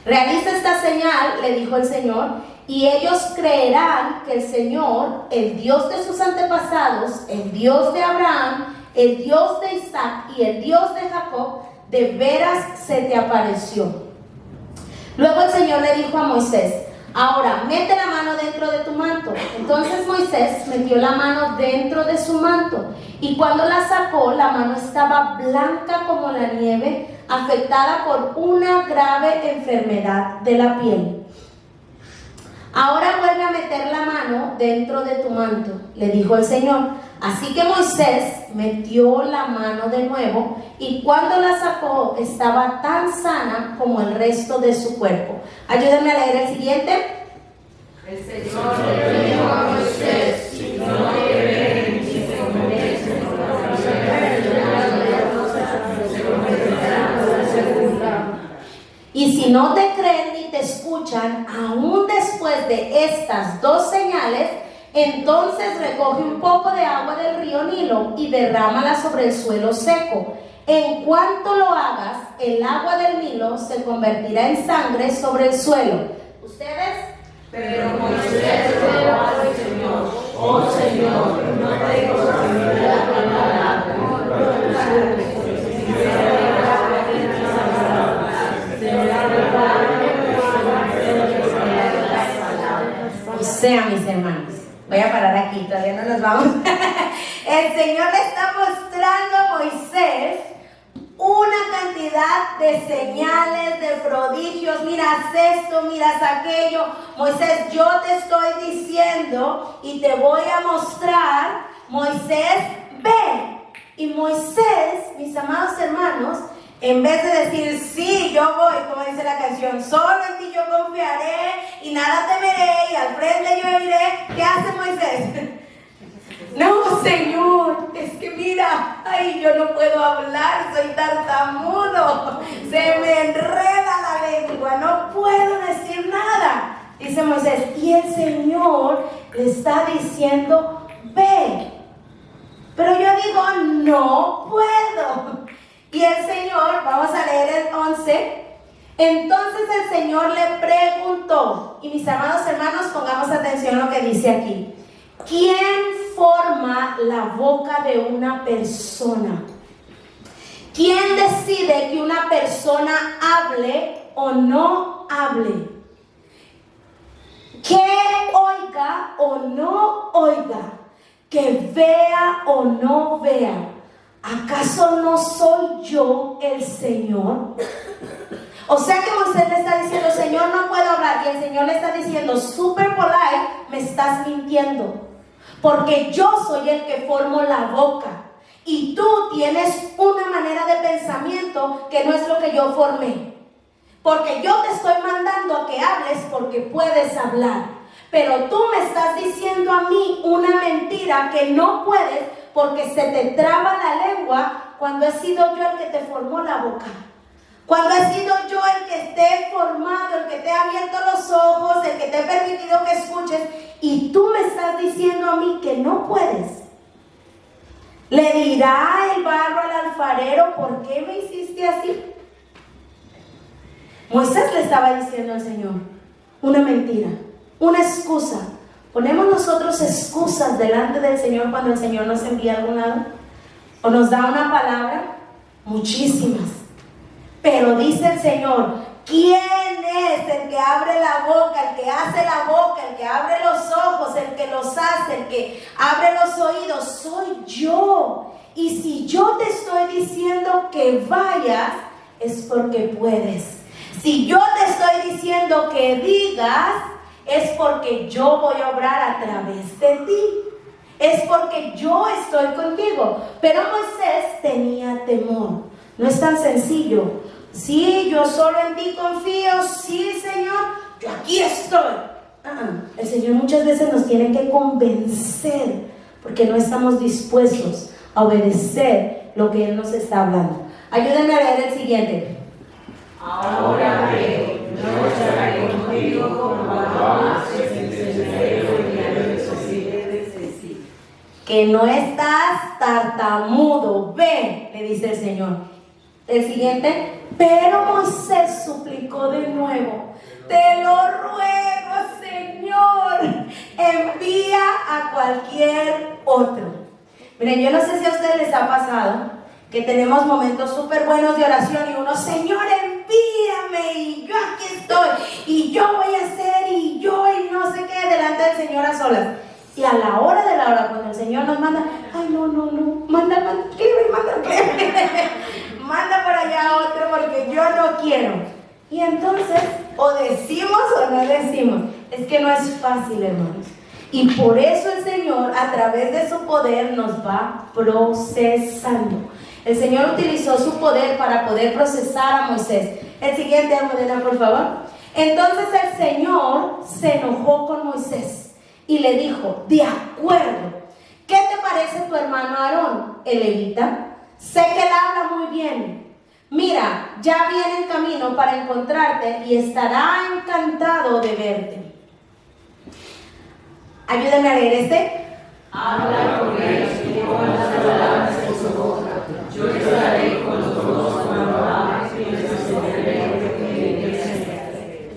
Realiza esta señal, le dijo el Señor, y ellos creerán que el Señor, el Dios de sus antepasados, el Dios de Abraham, el Dios de Isaac y el Dios de Jacob, de veras se te apareció. Luego el Señor le dijo a Moisés: ahora mete la mano dentro de tu manto. Entonces Moisés metió la mano dentro de su manto, y cuando la sacó, la mano estaba blanca como la nieve, afectada por una grave enfermedad de la piel. Ahora vuelve a meter la mano dentro de tu manto, le dijo el Señor. Así que Moisés metió la mano de nuevo, y cuando la sacó estaba tan sana como el resto de su cuerpo. Ayúdenme a leer el siguiente. El Señor le dijo a Moisés: si no creen ni se convencen por la y si no te creen ni te escuchan, aún después de estas dos señales, entonces recoge un poco de agua del río Nilo y derrámala sobre el suelo seco. En cuanto lo hagas, el agua del Nilo se convertirá en sangre sobre el suelo. ¿Ustedes? Pero Moisés dijo al Señor: oh Señor, no tengo familia con la agua. O sea, mis hermanos, voy a parar aquí, todavía no nos vamos. El Señor le está mostrando a Moisés una cantidad de señales, de prodigios. Miras esto, miras aquello. Moisés, yo te estoy diciendo y te voy a mostrar. Moisés, ve. Y Moisés, mis amados hermanos, en vez de decir, sí, yo voy, como dice la canción, solo en ti yo confiaré y nada temeré y al frente yo iré, ¿qué hace Moisés? No, Señor, es que mira, ay, yo no puedo hablar, soy tartamudo, se me enreda la lengua, no puedo decir nada. Dice Moisés, y el Señor le está diciendo, ve. Pero yo digo, no puedo. Y el Señor, vamos a leer el 11. Entonces el Señor le preguntó, y mis amados hermanos, pongamos atención a lo que dice aquí. ¿Quién forma la boca de una persona? ¿Quién decide que una persona hable o no hable? Que oiga o no oiga, que vea o no vea. ¿Acaso no soy yo el Señor? O sea que Moisés le está diciendo, Señor, no puedo hablar. Y el Señor le está diciendo, super polite, me estás mintiendo. Porque yo soy el que formo la boca. Y tú tienes una manera de pensamiento que no es lo que yo formé. Porque yo te estoy mandando a que hables porque puedes hablar. Pero tú me estás diciendo a mí una mentira que no puedes porque se te traba la lengua cuando he sido yo el que te formó la boca. Cuando he sido yo el que te he formado, el que te ha abierto los ojos, el que te he permitido que escuches, y tú me estás diciendo a mí que no puedes. ¿Le dirá el barro al alfarero, por qué me hiciste así? Moisés le estaba diciendo al Señor una mentira, una excusa. ¿Ponemos nosotros excusas delante del Señor cuando el Señor nos envía a algún lado? ¿O nos da una palabra? Muchísimas. Pero dice el Señor, ¿quién es el que abre la boca, el que hace la boca, el que abre los ojos, el que los hace, el que abre los oídos? Soy yo. Y si yo te estoy diciendo que vayas, es porque puedes. Si yo te estoy diciendo que digas, es porque yo voy a obrar a través de ti. Es porque yo estoy contigo. Pero Moisés tenía temor. No es tan sencillo. Sí, yo solo en ti confío. Sí, Señor, yo aquí estoy. El Señor muchas veces nos tiene que convencer porque no estamos dispuestos a obedecer lo que Él nos está hablando. Ayúdenme a leer el siguiente. Ahora ve, no estaré contigo como hagas, te enseñaré lo que necesites decir. que no estás tartamudo. Ve, le dice el Señor. El siguiente, pero Moisés suplicó de nuevo: te lo ruego, Señor, envía a cualquier otro. Miren, yo no sé si a ustedes les ha pasado que tenemos momentos súper buenos de oración y uno: Señor, envíame, y yo aquí estoy, y yo voy a hacer, y yo, y no sé qué, delante del Señor a solas. Y a la hora de la hora, cuando el Señor nos manda: ay, no, manda manda por allá a otro, porque yo no quiero. Y entonces, o decimos o no decimos. Es que no es fácil, hermanos. Y por eso el Señor, a través de su poder, nos va procesando. El Señor utilizó su poder para poder procesar a Moisés. El siguiente, Almudena, por favor. Entonces el Señor se enojó con Moisés y le dijo: de acuerdo, ¿qué te parece tu hermano Aarón, el levita? Sé que él habla muy bien. Mira, ya viene en camino para encontrarte y estará encantado de verte. Ayúdame a leer este. Habla con él y pon las palabras en su boca. Yo estaré con los dos cuando hables y les enseñaré lo que debes hacer.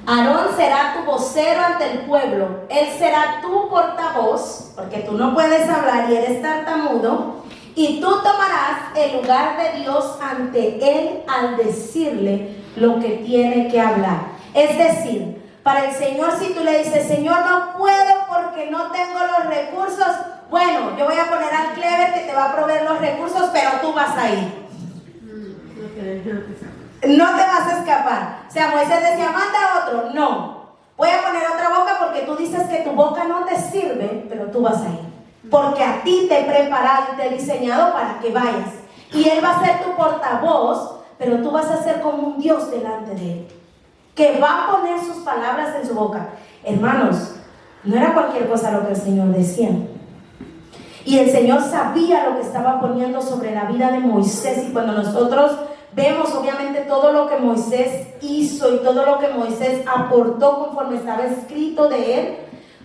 Aarón será tu vocero ante el pueblo. Él será tu portavoz, porque tú no puedes hablar y eres tartamudo. Y tú tomarás el lugar de Dios ante él al decirle lo que tiene que hablar. Es decir, para el Señor, si tú le dices: Señor, no puedo porque no tengo los recursos, bueno, yo voy a poner al Clever que te va a proveer los recursos, pero tú vas a ir. No te vas a escapar. O sea, Moisés decía: manda a otro. No, voy a poner otra boca porque tú dices que tu boca no te sirve, pero tú vas a ir. Porque a ti te he preparado y te he diseñado para que vayas. Y él va a ser tu portavoz, pero tú vas a ser como un Dios delante de él, que va a poner sus palabras en su boca. Hermanos, no era cualquier cosa lo que el Señor decía. Y el Señor sabía lo que estaba poniendo sobre la vida de Moisés. Y cuando nosotros vemos obviamente todo lo que Moisés hizo y todo lo que Moisés aportó conforme estaba escrito de él,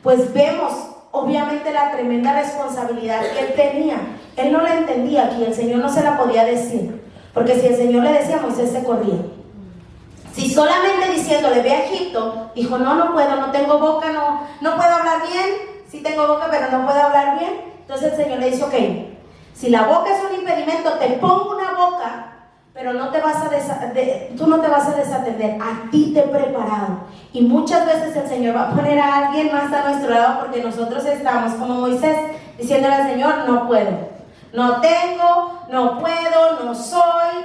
pues vemos obviamente la tremenda responsabilidad que él tenía. Él no la entendía aquí, el Señor no se la podía decir, porque si el Señor le decía, Moisés se corría. Si solamente diciéndole: ve a Egipto, dijo: no puedo, no tengo boca, no puedo hablar bien. Sí tengo boca, pero no puedo hablar bien. Entonces el Señor le dice: ok, si la boca es un impedimento, te pongo una boca, pero tú no te vas a desatender. A ti te he preparado. Y muchas veces el Señor va a poner a alguien más a nuestro lado, porque nosotros estamos como Moisés, diciéndole al Señor: no puedo, no tengo, no puedo, no soy,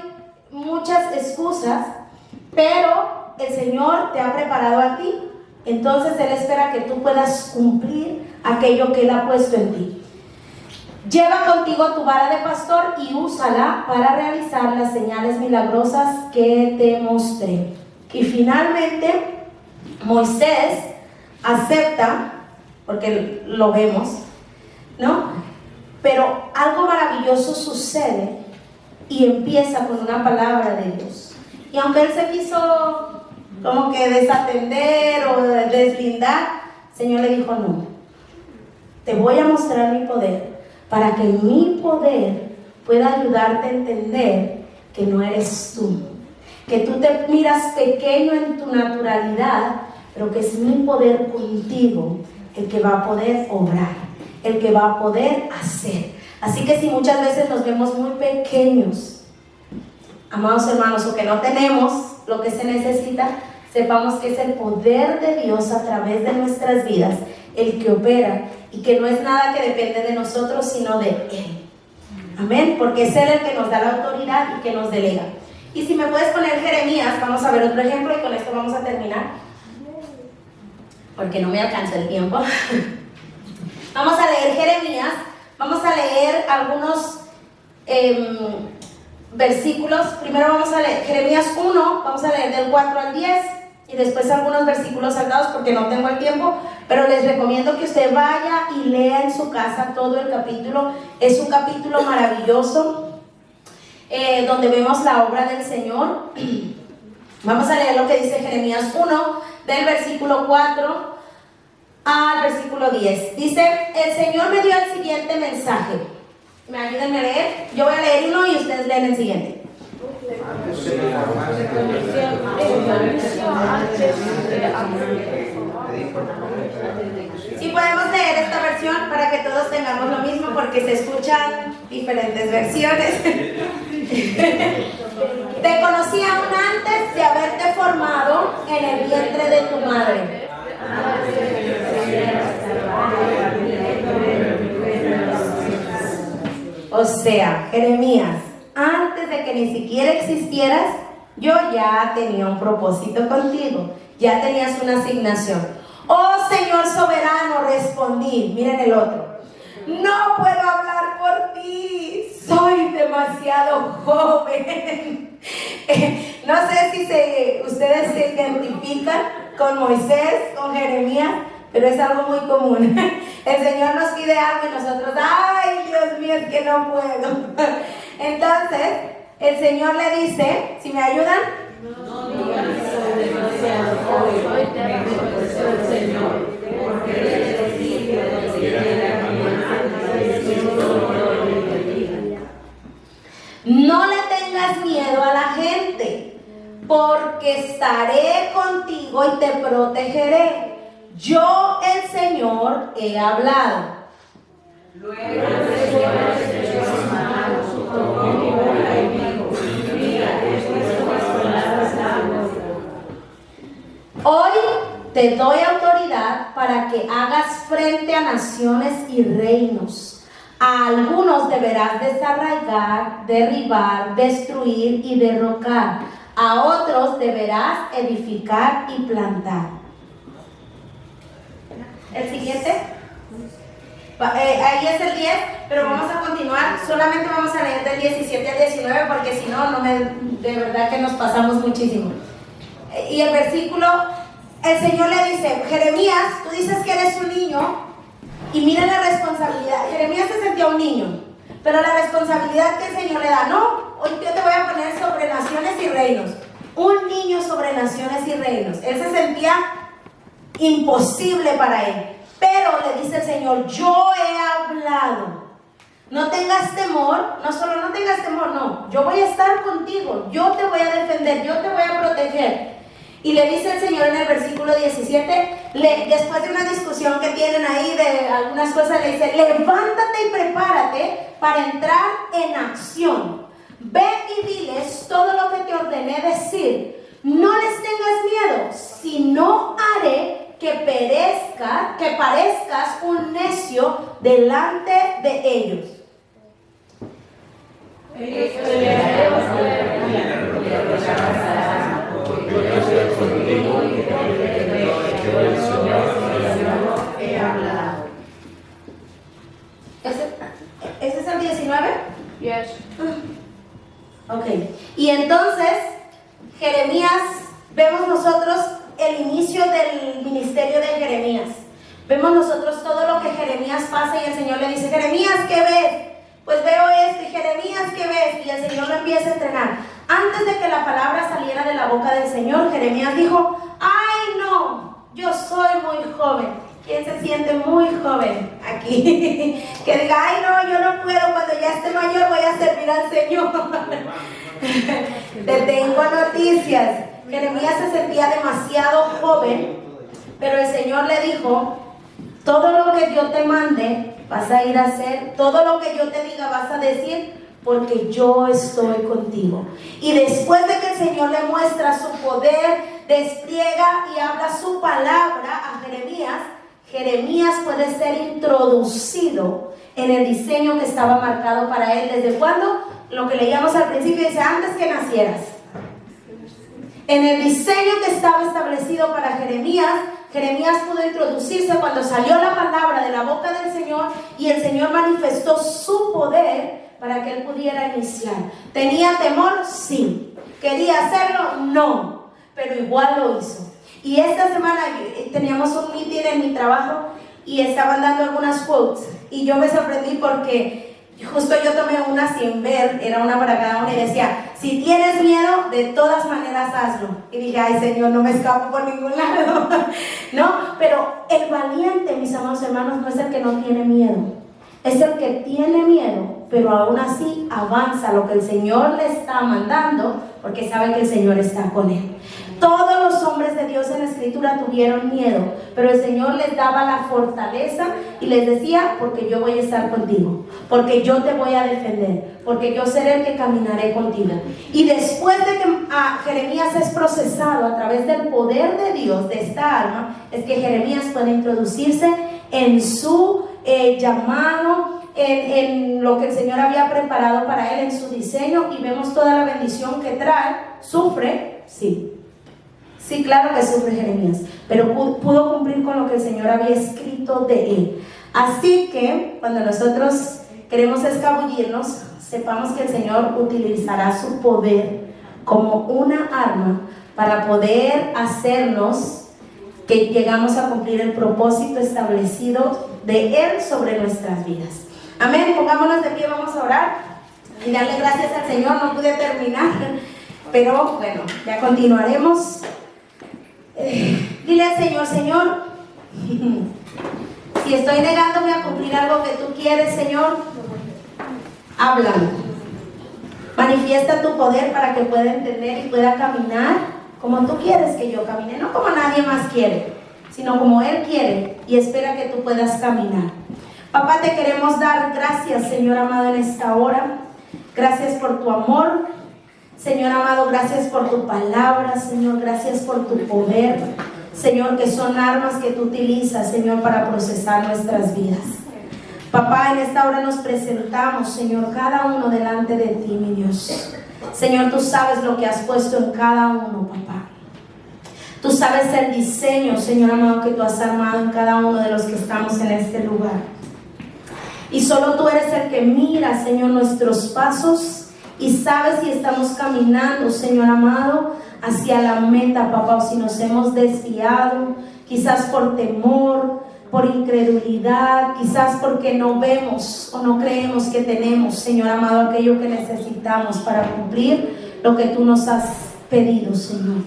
muchas excusas. Pero el Señor te ha preparado a ti, entonces Él espera que tú puedas cumplir aquello que Él ha puesto en ti. Lleva contigo tu vara de pastor y úsala para realizar las señales milagrosas que te mostré. Y finalmente Moisés acepta, porque lo vemos, ¿no? Pero algo maravilloso sucede y empieza con una palabra de Dios. Y aunque él se quiso como que desatender o deslindar, el Señor le dijo: no, te voy a mostrar mi poder, para que mi poder pueda ayudarte a entender que no eres tú, que tú te miras pequeño en tu naturalidad, pero que es mi poder contigo el que va a poder obrar, el que va a poder hacer. Así que si muchas veces nos vemos muy pequeños, amados hermanos, o que no tenemos lo que se necesita, sepamos que es el poder de Dios a través de nuestras vidas el que opera, y que no es nada que depende de nosotros, sino de Él. Amén, porque es Él el que nos da la autoridad y que nos delega. Y si me puedes poner Jeremías, vamos a ver otro ejemplo y con esto vamos a terminar, porque no me alcanza el tiempo. Vamos a leer Jeremías, vamos a leer algunos versículos. Primero vamos a leer Jeremías 1, vamos a leer del 4 al 10 y después algunos versículos saltados porque no tengo el tiempo, pero les recomiendo que usted vaya y lea en su casa todo el capítulo. Es un capítulo maravilloso donde vemos la obra del Señor. Vamos a leer lo que dice Jeremías 1 del versículo 4 al versículo 10. Dice, el Señor me dio el siguiente mensaje. ¿Me ayudan a leer? Yo voy a leer uno y ustedes leen el siguiente. Si podemos leer esta versión para que todos tengamos lo mismo, porque se escuchan diferentes versiones. Te conocí aún antes de haberte formado en el vientre de tu madre. O sea, Jeremías, antes de que ni siquiera existieras, yo ya tenía un propósito contigo, ya tenías una asignación. Oh Señor soberano, respondí. Miren el otro. No puedo hablar por ti, soy demasiado joven. No sé si ustedes se identifican con Moisés, con Jeremías, pero es algo muy común. El Señor nos pide algo y nosotros, ay Dios mío, es que no puedo. Entonces, el Señor le dice, si me ayudan. No soy demasiado joven, hoy te reconoce el Señor, porque eres hijo de No le tengas miedo a la gente, porque estaré contigo y te protegeré. Yo, el Señor, he hablado. Luego el Señor extendió sus manos, tomó mi boca y dijo, mira, estas palabras hablo. Hoy te doy autoridad para que hagas frente a naciones y reinos. A algunos deberás desarraigar, derribar, destruir y derrocar. A otros deberás edificar y plantar. El siguiente. Ahí es el 10, pero vamos a continuar. Solamente vamos a leer del 17 al 19 porque si no, de verdad que nos pasamos muchísimo. Y el versículo, el Señor le dice, Jeremías, tú dices que eres un niño. Y miren la responsabilidad. Jeremías se sentía un niño, pero la responsabilidad que el Señor le da, no, hoy yo te voy a poner sobre naciones y reinos. Un niño sobre naciones y reinos. Él se sentía imposible para él, pero le dice el Señor, yo he hablado. No tengas temor, no solo no tengas temor, no, yo voy a estar contigo, yo te voy a defender, yo te voy a proteger. Y le dice el Señor en el versículo 17, después de una discusión que tienen ahí de algunas cosas, le dice, levántate y prepárate para entrar en acción. Ve y diles todo lo que te ordené decir. No les tengas miedo, sino haré que parezcas un necio delante de ellos. ¿Ese es el 19? Yes. Ok. Y entonces, Jeremías, vemos nosotros el inicio del ministerio de Jeremías. Vemos nosotros todo lo que Jeremías pasa y el Señor le dice, Jeremías, ¿qué ves? Pues veo esto. Y Jeremías, ¿qué ves? Y el Señor lo empieza a entrenar. Antes de que la palabra saliera de la boca del Señor, Jeremías dijo, ¡ay no! Yo soy muy joven. ¿Quién se siente muy joven aquí? Que diga, ¡ay no! Yo no puedo, cuando ya esté mayor voy a servir al Señor. Te tengo noticias. Jeremías se sentía demasiado joven, pero el Señor le dijo, todo lo que yo te mande vas a ir a hacer, todo lo que yo te diga vas a decir, porque yo estoy contigo. Y después de que el Señor le muestra su poder, despliega y habla su palabra a Jeremías, Jeremías puede ser introducido en el diseño que estaba marcado para él. ¿Desde cuándo? Lo que leíamos al principio dice, antes que nacieras. En el diseño que estaba establecido para Jeremías, Jeremías pudo introducirse cuando salió la palabra de la boca del Señor y el Señor manifestó su poder para que él pudiera iniciar. ¿Tenía temor? Sí. ¿Quería hacerlo? No. Pero igual lo hizo. Y esta semana teníamos un meeting en mi trabajo y estaban dando algunas quotes. Y yo me sorprendí porque Y justo yo tomé una sin ver, era una para cada uno, y decía, si tienes miedo, de todas maneras hazlo. Y dije, ay Señor, no me escapo por ningún lado. No, pero el valiente, mis amados hermanos, no es el que no tiene miedo. Es el que tiene miedo, pero aún así avanza lo que el Señor le está mandando, porque sabe que el Señor está con él. Todos los hombres de Dios en la Escritura tuvieron miedo, pero el Señor les daba la fortaleza y les decía, porque yo voy a estar contigo, porque yo te voy a defender, porque yo seré el que caminaré contigo. Y después de que Jeremías es procesado a través del poder de Dios, de esta arma, es que Jeremías puede introducirse en su llamado, en lo que el Señor había preparado para él, en su diseño, y vemos toda la bendición que trae. Sufre, sí. Sí, claro que sufre Jeremías, pero pudo cumplir con lo que el Señor había escrito de él. Así que cuando nosotros queremos escabullirnos, sepamos que el Señor utilizará su poder como una arma para poder hacernos que llegamos a cumplir el propósito establecido de Él sobre nuestras vidas. Amén, pongámonos de pie, vamos a orar y darle gracias al Señor. No pude terminar, pero bueno, ya continuaremos. Dile al Señor, Señor, si estoy negándome a cumplir algo que tú quieres, Señor, háblame. Manifiesta tu poder para que pueda entender y pueda caminar como tú quieres que yo camine, no como nadie más quiere, sino como Él quiere y espera que tú puedas caminar. Papá, te queremos dar gracias, Señor amado, en esta hora. Gracias por tu amor. Señor amado, gracias por tu palabra, Señor, gracias por tu poder, Señor, que son armas que tú utilizas, Señor, para procesar nuestras vidas. Papá, en esta hora nos presentamos, Señor, cada uno delante de ti, mi Dios. Señor, tú sabes lo que has puesto en cada uno, papá. Tú sabes el diseño, Señor amado, que tú has armado en cada uno de los que estamos en este lugar. Y solo tú eres el que mira, Señor, nuestros pasos y sabes si estamos caminando, Señor amado, hacia la meta, papá, o si nos hemos desviado, quizás por temor, por incredulidad, quizás porque no vemos o no creemos que tenemos, Señor amado, aquello que necesitamos para cumplir lo que tú nos has pedido, Señor.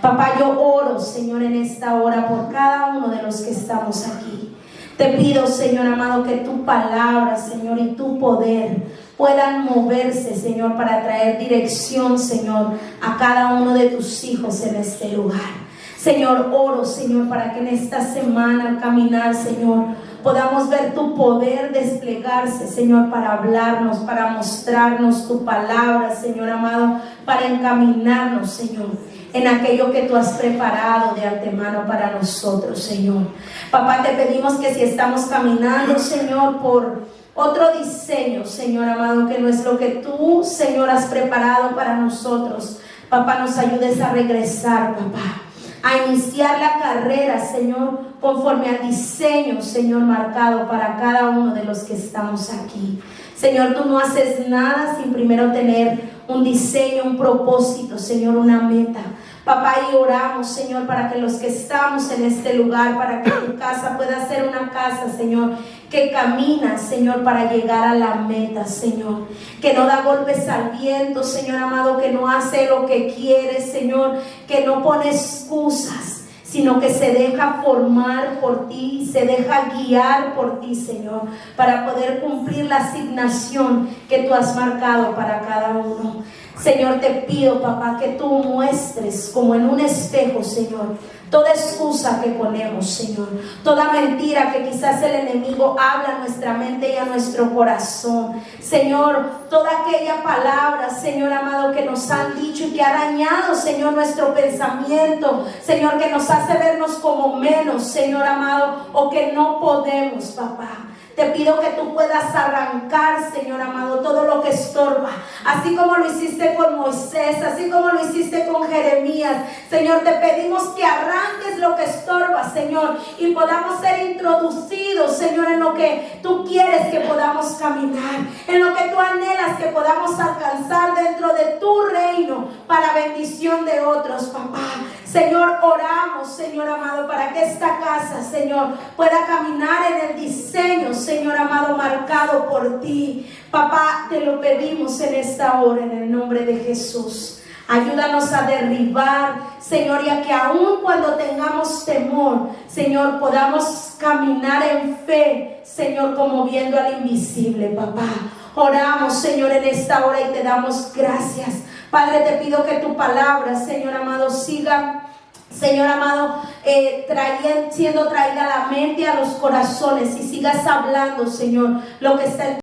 Papá, yo oro, Señor, en esta hora por cada uno de los que estamos aquí. Te pido, Señor amado, que tu palabra, Señor, y tu poder puedan moverse, Señor, para traer dirección, Señor, a cada uno de tus hijos en este lugar. Señor, oro, Señor, para que en esta semana al caminar, Señor, podamos ver tu poder desplegarse, Señor, para hablarnos, para mostrarnos tu palabra, Señor amado, para encaminarnos, Señor, en aquello que tú has preparado de antemano para nosotros, Señor. Papá, te pedimos que si estamos caminando, Señor, por otro diseño, Señor amado, que no es lo que tú, Señor, has preparado para nosotros, papá, nos ayudes a regresar, papá, a iniciar la carrera, Señor, conforme al diseño, Señor, marcado para cada uno de los que estamos aquí. Señor, tú no haces nada sin primero tener un diseño, un propósito, Señor, una meta. Papá, y oramos, Señor, para que los que estamos en este lugar, para que tu casa pueda ser una casa, Señor, que camina, Señor, para llegar a la meta, Señor, que no da golpes al viento, Señor amado, que no hace lo que quiere, Señor, que no pone excusas, sino que se deja formar por ti, se deja guiar por ti, Señor, para poder cumplir la asignación que tú has marcado para cada uno. Señor, te pido, papá, que tú muestres como en un espejo, Señor, toda excusa que ponemos, Señor, toda mentira que quizás el enemigo habla a nuestra mente y a nuestro corazón, Señor, toda aquella palabra, Señor amado, que nos han dicho y que ha dañado, Señor, nuestro pensamiento, Señor, que nos hace vernos como menos, Señor amado, o que no podemos, papá. Te pido que tú puedas arrancar, Señor amado, todo lo que estorba, así como lo hiciste con Moisés, así como lo hiciste con Jeremías. Señor, te pedimos que arranques lo que estorba, Señor, y podamos ser introducidos, Señor, en lo que tú quieres que podamos caminar, en lo que tú anhelas metas que podamos alcanzar dentro de tu reino para bendición de otros, papá. Señor, oramos, Señor amado, para que esta casa, Señor, pueda caminar en el diseño, Señor amado, marcado por ti. Papá, te lo pedimos en esta hora, en el nombre de Jesús. Ayúdanos a derribar, Señor, y a que aun cuando tengamos temor, Señor, podamos caminar en fe, Señor, como viendo al invisible, papá. Oramos, Señor, en esta hora y te damos gracias. Padre, te pido que tu palabra, Señor amado, siga, Señor amado, siendo traída a la mente, a los corazones, y sigas hablando, Señor, lo que está en